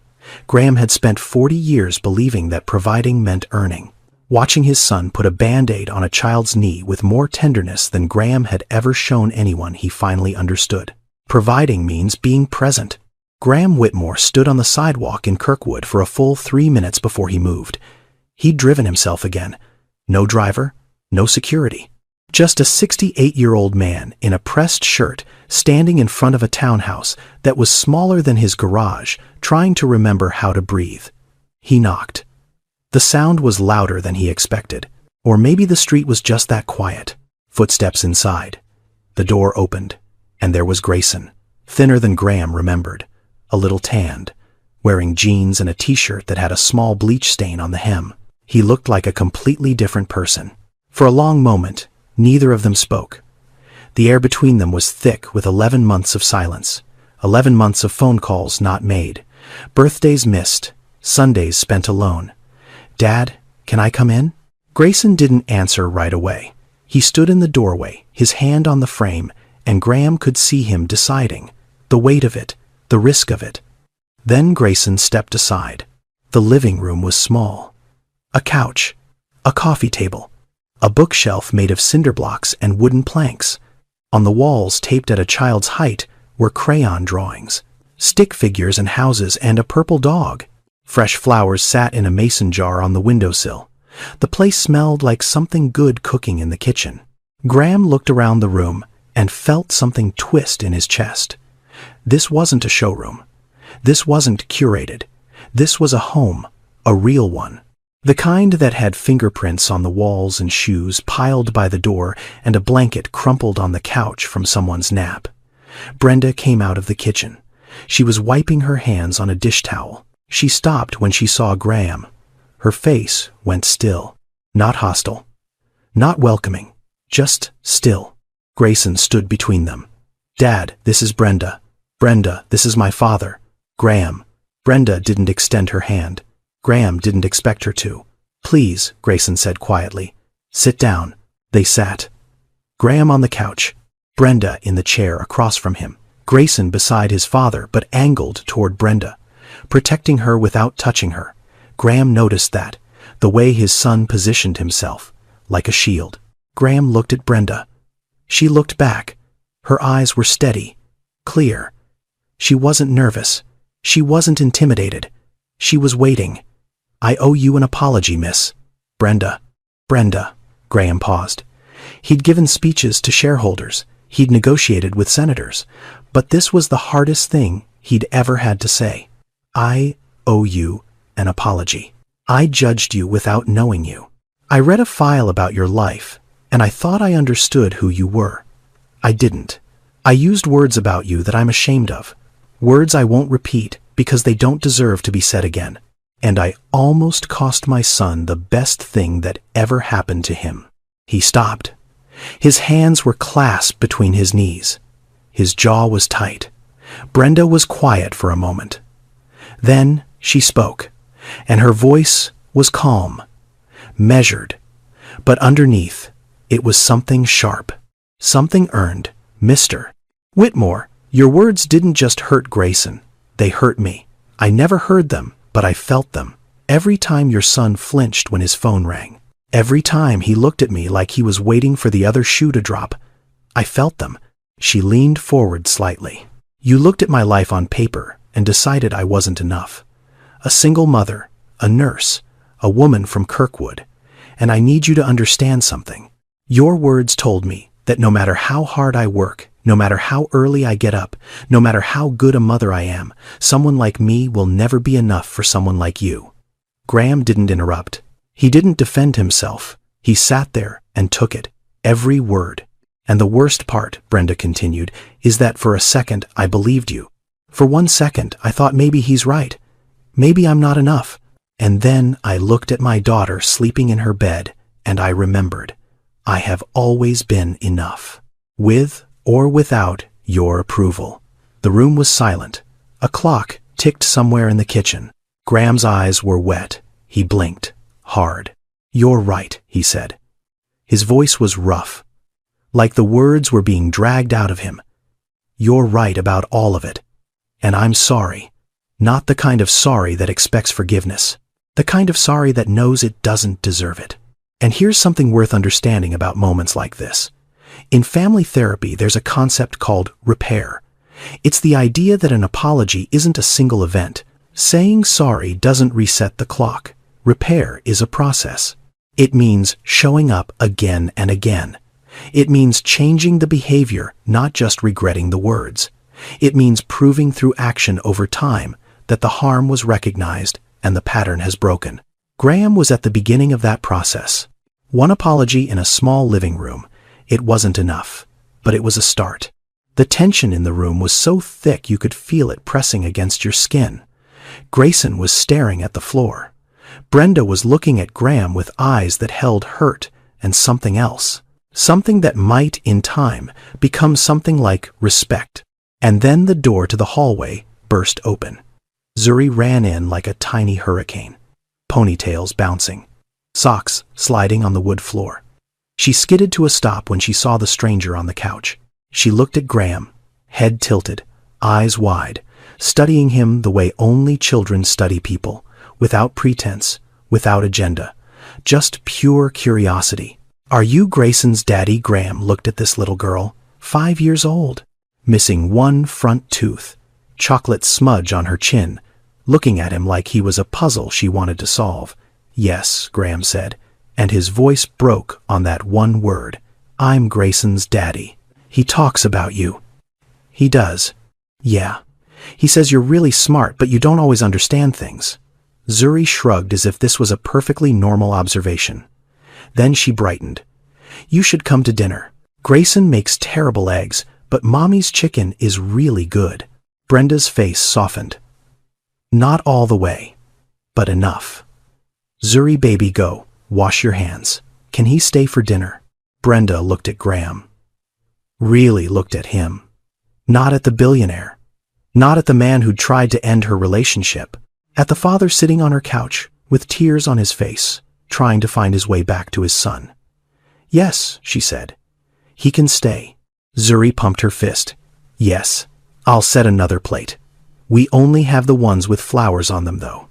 Graham had spent 40 years believing that providing meant earning. Watching his son put a Band-Aid on a child's knee with more tenderness than Graham had ever shown anyone, he finally understood. Providing means being present. Graham Whitmore stood on the sidewalk in Kirkwood for a full 3 minutes before he moved. He'd driven himself again. No driver, no security. Just a 68-year-old man in a pressed shirt standing in front of a townhouse that was smaller than his garage, trying to remember how to breathe. He knocked. The sound was louder than he expected. Or maybe the street was just that quiet. Footsteps inside. The door opened, and there was Grayson, thinner than Graham remembered, a little tanned, wearing jeans and a t-shirt that had a small bleach stain on the hem. He looked like a completely different person. For a long moment, neither of them spoke. The air between them was thick with 11 months of silence, 11 months of phone calls not made, Birthdays missed, Sundays spent alone. "Dad, can I come in?" Grayson didn't answer right away. He stood in the doorway, his hand on the frame, and Graham could see him deciding. The weight of it, the risk of it. Then Grayson stepped aside. The living room was small. A couch, a coffee table, a bookshelf made of cinder blocks and wooden planks. On the walls, taped at a child's height, were crayon drawings, stick figures and houses, and a purple dog. Fresh flowers sat in a mason jar on the windowsill. The place smelled like something good cooking in the kitchen. Graham looked around the room and felt something twist in his chest. This wasn't a showroom. This wasn't curated. This was a home, a real one. The kind that had fingerprints on the walls and shoes piled by the door and a blanket crumpled on the couch from someone's nap. Brenda came out of the kitchen. She was wiping her hands on a dish towel. She stopped when she saw Graham. Her face went still. Not hostile. Not welcoming. Just still. Grayson stood between them. "Dad, this is Brenda. Brenda, this is my father. Graham." Brenda didn't extend her hand. Graham didn't expect her to. "Please," Grayson said quietly. "Sit down." They sat. Graham on the couch, Brenda in the chair across from him, Grayson beside his father but angled toward Brenda, protecting her without touching her. Graham noticed that, the way his son positioned himself, like a shield. Graham looked at Brenda. She looked back. Her eyes were steady, clear. She wasn't nervous. She wasn't intimidated. She was waiting. "I owe you an apology, miss." "Brenda." "Brenda." Graham paused. He'd given speeches to shareholders. He'd negotiated with senators. But this was the hardest thing he'd ever had to say. "I owe you an apology. I judged you without knowing you. I read a file about your life, and I thought I understood who you were. I didn't. I used words about you that I'm ashamed of. Words I won't repeat because they don't deserve to be said again. And I almost cost my son the best thing that ever happened to him." He stopped. His hands were clasped between his knees. His jaw was tight. Brenda was quiet for a moment. Then she spoke, and her voice was calm, measured, but underneath, it was something sharp, something earned. "Mr. Whitmore, your words didn't just hurt Grayson. They hurt me. I never heard them, but I felt them. Every time your son flinched when his phone rang. Every time he looked at me like he was waiting for the other shoe to drop. I felt them." She leaned forward slightly. "You looked at my life on paper and decided I wasn't enough. A single mother, a nurse, a woman from Kirkwood. And I need you to understand something. Your words told me that no matter how hard I work, no matter how early I get up, no matter how good a mother I am, someone like me will never be enough for someone like you." Graham didn't interrupt. He didn't defend himself. He sat there and took it, every word. "And the worst part," Brenda continued, "is that for a second I believed you. For 1 second I thought maybe he's right. Maybe I'm not enough. And then I looked at my daughter sleeping in her bed, and I remembered. I have always been enough. With or without your approval." The room was silent. A clock ticked somewhere in the kitchen. Graham's eyes were wet. He blinked, hard. "You're right," he said. His voice was rough, like the words were being dragged out of him. "You're right about all of it. And I'm sorry. Not the kind of sorry that expects forgiveness. The kind of sorry that knows it doesn't deserve it." And here's something worth understanding about moments like this. In family therapy, there's a concept called repair. It's the idea that an apology isn't a single event. Saying sorry doesn't reset the clock. Repair is a process. It means showing up again and again. It means changing the behavior, not just regretting the words. It means proving through action over time that the harm was recognized and the pattern has broken. Graham was at the beginning of that process. One apology in a small living room. It wasn't enough, but it was a start. The tension in the room was so thick you could feel it pressing against your skin. Grayson was staring at the floor. Brenda was looking at Graham with eyes that held hurt and something else. Something that might, in time, become something like respect. And then the door to the hallway burst open. Zuri ran in like a tiny hurricane, ponytails bouncing, socks sliding on the wood floor. She skidded to a stop when she saw the stranger on the couch. She looked at Graham, head tilted, eyes wide, studying him the way only children study people, without pretense, without agenda, just pure curiosity. "Are you Grayson's daddy?" Graham looked at this little girl, 5 years old, missing one front tooth, chocolate smudge on her chin, looking at him like he was a puzzle she wanted to solve. "Yes," Graham said, and his voice broke on that one word. "I'm Grayson's daddy. He talks about you." "He does." "Yeah. He says you're really smart, but you don't always understand things." Zuri shrugged as if this was a perfectly normal observation. Then she brightened. "You should come to dinner. Grayson makes terrible eggs, but Mommy's chicken is really good." Brenda's face softened. "Not all the way, but enough." "Zuri baby, go. Wash your hands. Can he stay for dinner?" Brenda looked at Graham. Really looked at him. Not at the billionaire. Not at the man who'd tried to end her relationship. At the father sitting on her couch, with tears on his face, trying to find his way back to his son. "Yes," she said. "He can stay." Zuri pumped her fist. "Yes, I'll set another plate. We only have the ones with flowers on them, though."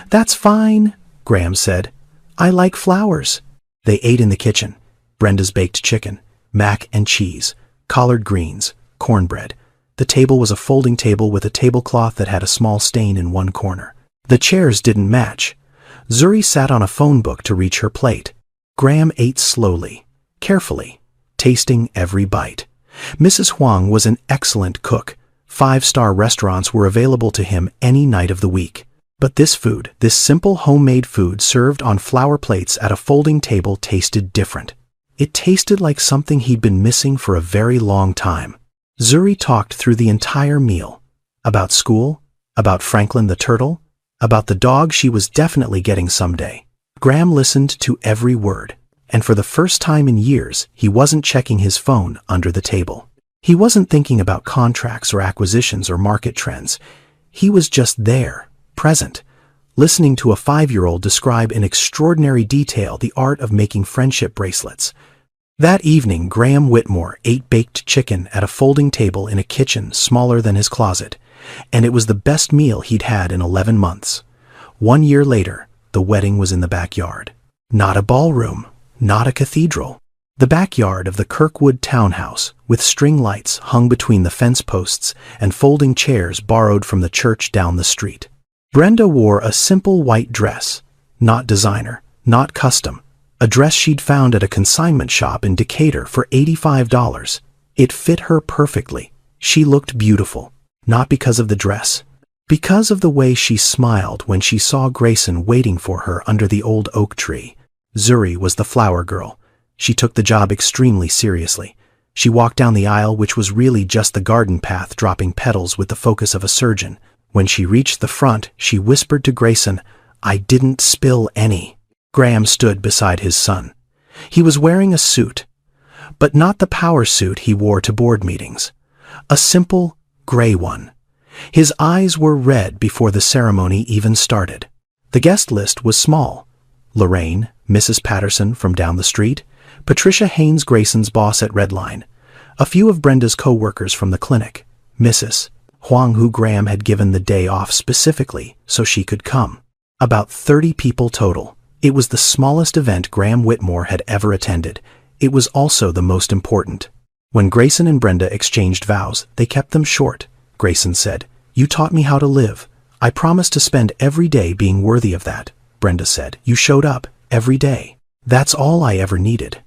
"That's fine," Graham said. "I like flowers." They ate in the kitchen. Brenda's baked chicken, mac and cheese, collard greens, cornbread. The table was a folding table with a tablecloth that had a small stain in one corner. The chairs didn't match. Zuri sat on a phone book to reach her plate. Graham ate slowly, carefully, tasting every bite. Mrs. Huang was an excellent cook. 5-star restaurants were available to him any night of the week. But this food, this simple homemade food served on flower plates at a folding table, tasted different. It tasted like something he'd been missing for a very long time. Zuri talked through the entire meal. About school, about Franklin the turtle, about the dog she was definitely getting someday. Graham listened to every word, and for the first time in years, he wasn't checking his phone under the table. He wasn't thinking about contracts or acquisitions or market trends. He was just there, present, listening to a 5-year-old describe in extraordinary detail the art of making friendship bracelets. That evening, Graham Whitmore ate baked chicken at a folding table in a kitchen smaller than his closet, and it was the best meal he'd had in 11 months. 1 year later, the wedding was in the backyard. Not a ballroom, not a cathedral. The backyard of the Kirkwood townhouse, with string lights hung between the fence posts and folding chairs borrowed from the church down the street. Brenda wore a simple white dress, not designer, not custom, a dress she'd found at a consignment shop in Decatur for $85. It fit her perfectly. She looked beautiful, not because of the dress, because of the way she smiled when she saw Grayson waiting for her under the old oak tree. Zuri was the flower girl. She took the job extremely seriously. She walked down the aisle, which was really just the garden path, dropping petals with the focus of a surgeon. When she reached the front, she whispered to Grayson, "I didn't spill any." Graham stood beside his son. He was wearing a suit, but not the power suit he wore to board meetings. A simple, gray one. His eyes were red before the ceremony even started. The guest list was small. Lorraine, Mrs. Patterson from down the street, Patricia Haynes, Grayson's boss at Redline, a few of Brenda's co-workers from the clinic, Mrs. Huang, who Graham had given the day off specifically so she could come. About 30 people total. It was the smallest event Graham Whitmore had ever attended. It was also the most important. When Grayson and Brenda exchanged vows, they kept them short. Grayson said, "You taught me how to live. I promised to spend every day being worthy of that." Brenda said, "You showed up every day. That's all I ever needed."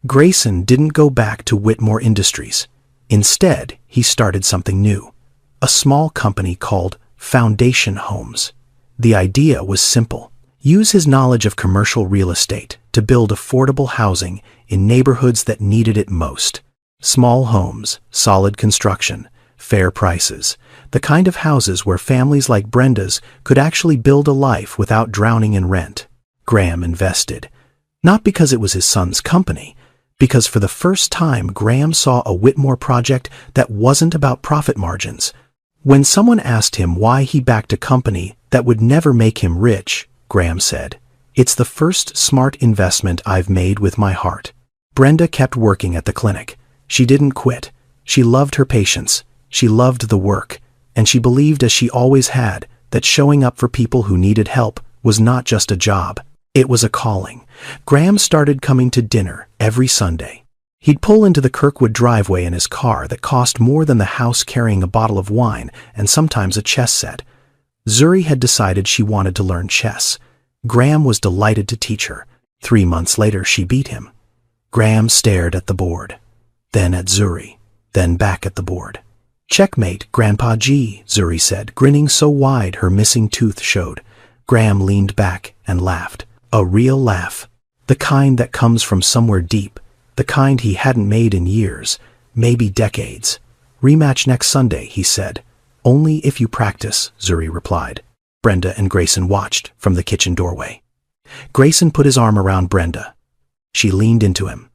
Grayson didn't go back to Whitmore Industries. Instead, he started something new. A small company called Foundation Homes. The idea was simple. Use his knowledge of commercial real estate to build affordable housing in neighborhoods that needed it most. Small homes, solid construction, fair prices, the kind of houses where families like Brenda's could actually build a life without drowning in rent. Graham invested. Not because it was his son's company, because for the first time Graham saw a Whitmore project that wasn't about profit margins, When someone asked him why he backed a company that would never make him rich, Graham said, "It's the first smart investment I've made with my heart." Brenda kept working at the clinic. She didn't quit. She loved her patients. She loved the work. And she believed, as she always had, that showing up for people who needed help was not just a job. It was a calling. Graham started coming to dinner every Sunday. He'd pull into the Kirkwood driveway in his car that cost more than the house, carrying a bottle of wine and sometimes a chess set. Zuri had decided she wanted to learn chess. Graham was delighted to teach her. 3 months later, she beat him. Graham stared at the board, then at Zuri, then back at the board. "Checkmate, Grandpa G," Zuri said, grinning so wide her missing tooth showed. Graham leaned back and laughed. A real laugh. The kind that comes from somewhere deep. The kind he hadn't made in years, maybe decades. "Rematch next Sunday," he said. "Only if you practice," Zuri replied. Brenda and Grayson watched from the kitchen doorway. Grayson put his arm around Brenda. She leaned into him.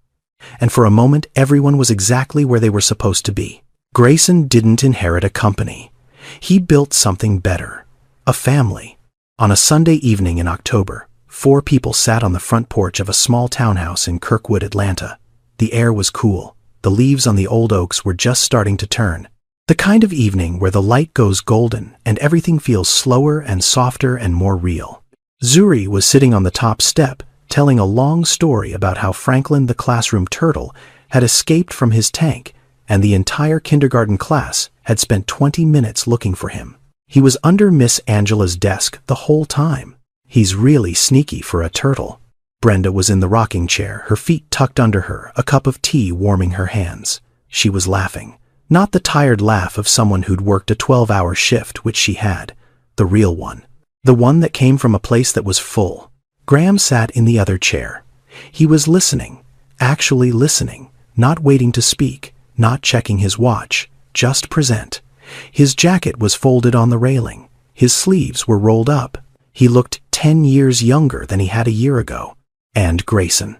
And for a moment, everyone was exactly where they were supposed to be. Grayson didn't inherit a company. He built something better. A family. On a Sunday evening in October, 4 people sat on the front porch of a small townhouse in Kirkwood, Atlanta. The air was cool. The leaves on the old oaks were just starting to turn. The kind of evening where the light goes golden and everything feels slower and softer and more real. Zuri was sitting on the top step, telling a long story about how Franklin, the classroom turtle, had escaped from his tank, and the entire kindergarten class had spent 20 minutes looking for him. He was under Miss Angela's desk the whole time. He's really sneaky for a turtle. Brenda was in the rocking chair, her feet tucked under her, a cup of tea warming her hands. She was laughing. Not the tired laugh of someone who'd worked a 12-hour shift, which she had. The real one. The one that came from a place that was full. Graham sat in the other chair. He was listening, actually listening, not waiting to speak, not checking his watch, just present. His jacket was folded on the railing. His sleeves were rolled up. He looked 10 years younger than he had a year ago. And Grayson.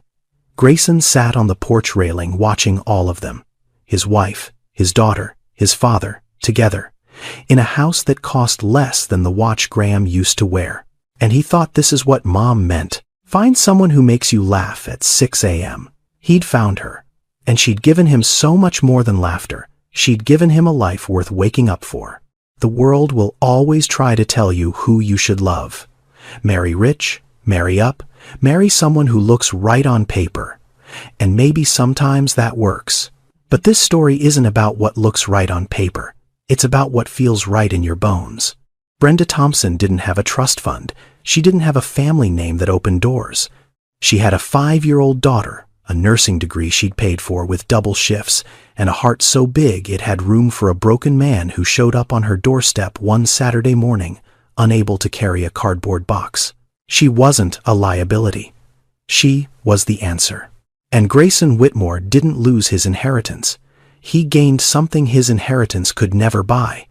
Grayson sat on the porch railing watching all of them. His wife, his daughter, his father, together. In a house that cost less than the watch Graham used to wear. And he thought this is what mom meant. Find someone who makes you laugh at 6 a.m. He'd found her. And she'd given him so much more than laughter. She'd given him a life worth waking up for. The world will always try to tell you who you should love. Marry rich, marry up, marry someone who looks right on paper. And maybe sometimes that works. But this story isn't about what looks right on paper. It's about what feels right in your bones. Brenda Thompson didn't have a trust fund. She didn't have a family name that opened doors. She had a 5-year-old daughter, a nursing degree she'd paid for with double shifts, and a heart so big it had room for a broken man who showed up on her doorstep one Saturday morning, unable to carry a cardboard box. She wasn't a liability. She was the answer. And Grayson Whitmore didn't lose his inheritance. He gained something his inheritance could never buy.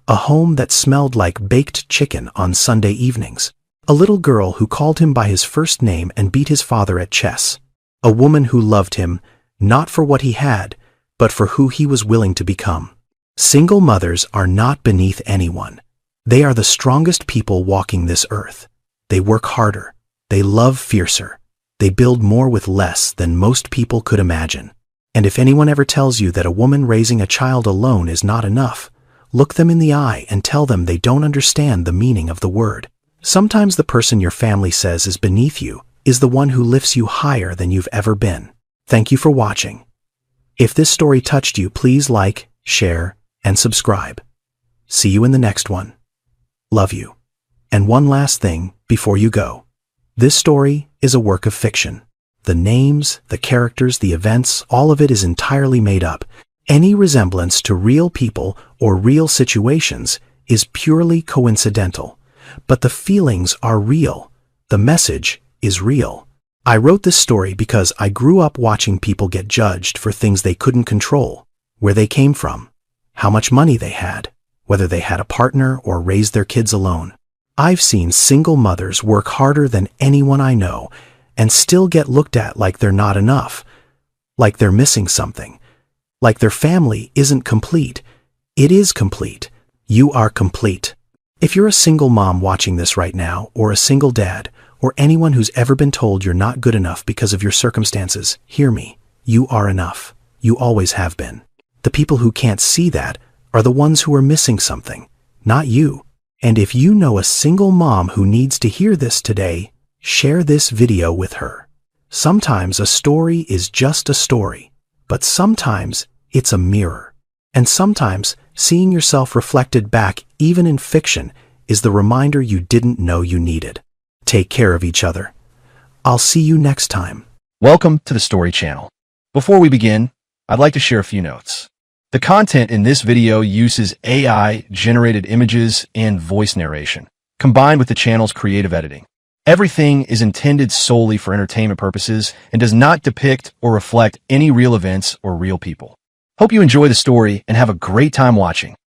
A home that smelled like baked chicken on Sunday evenings. A little girl who called him by his first name and beat his father at chess. A woman who loved him, not for what he had, but for who he was willing to become. Single mothers are not beneath anyone. They are the strongest people walking this earth. They work harder. They love fiercer. They build more with less than most people could imagine. And if anyone ever tells you that a woman raising a child alone is not enough, look them in the eye and tell them they don't understand the meaning of the word. Sometimes the person your family says is beneath you is the one who lifts you higher than you've ever been. Thank you for watching. If this story touched you, please like, share, and subscribe. See you in the next one. Love you. And one last thing before you go. This story is a work of fiction. The names, the characters, the events, all of it is entirely made up. Any resemblance to real people or real situations is purely coincidental. But the feelings are real. The message is real. I wrote this story because I grew up watching people get judged for things they couldn't control, where they came from, how much money they had, whether they had a partner or raised their kids alone. I've seen single mothers work harder than anyone I know and still get looked at like they're not enough, like they're missing something, like their family isn't complete. It is complete. You are complete. If you're a single mom watching this right now, or a single dad, or anyone who's ever been told you're not good enough because of your circumstances, hear me. You are enough. You always have been. The people who can't see that are the ones who are missing something, not you. And if you know a single mom who needs to hear this today, share this video with her. Sometimes a story is just a story, but sometimes it's a mirror. And sometimes seeing yourself reflected back, even in fiction, is the reminder you didn't know you needed. Take care of each other. I'll see you next time.
Welcome to the Story Channel. Before we begin, I'd like to share a few notes. The content in this video uses AI-generated images and voice narration, combined with the channel's creative editing. Everything is intended solely for entertainment purposes and does not depict or reflect any real events or real people. Hope you enjoy the story and have a great time watching.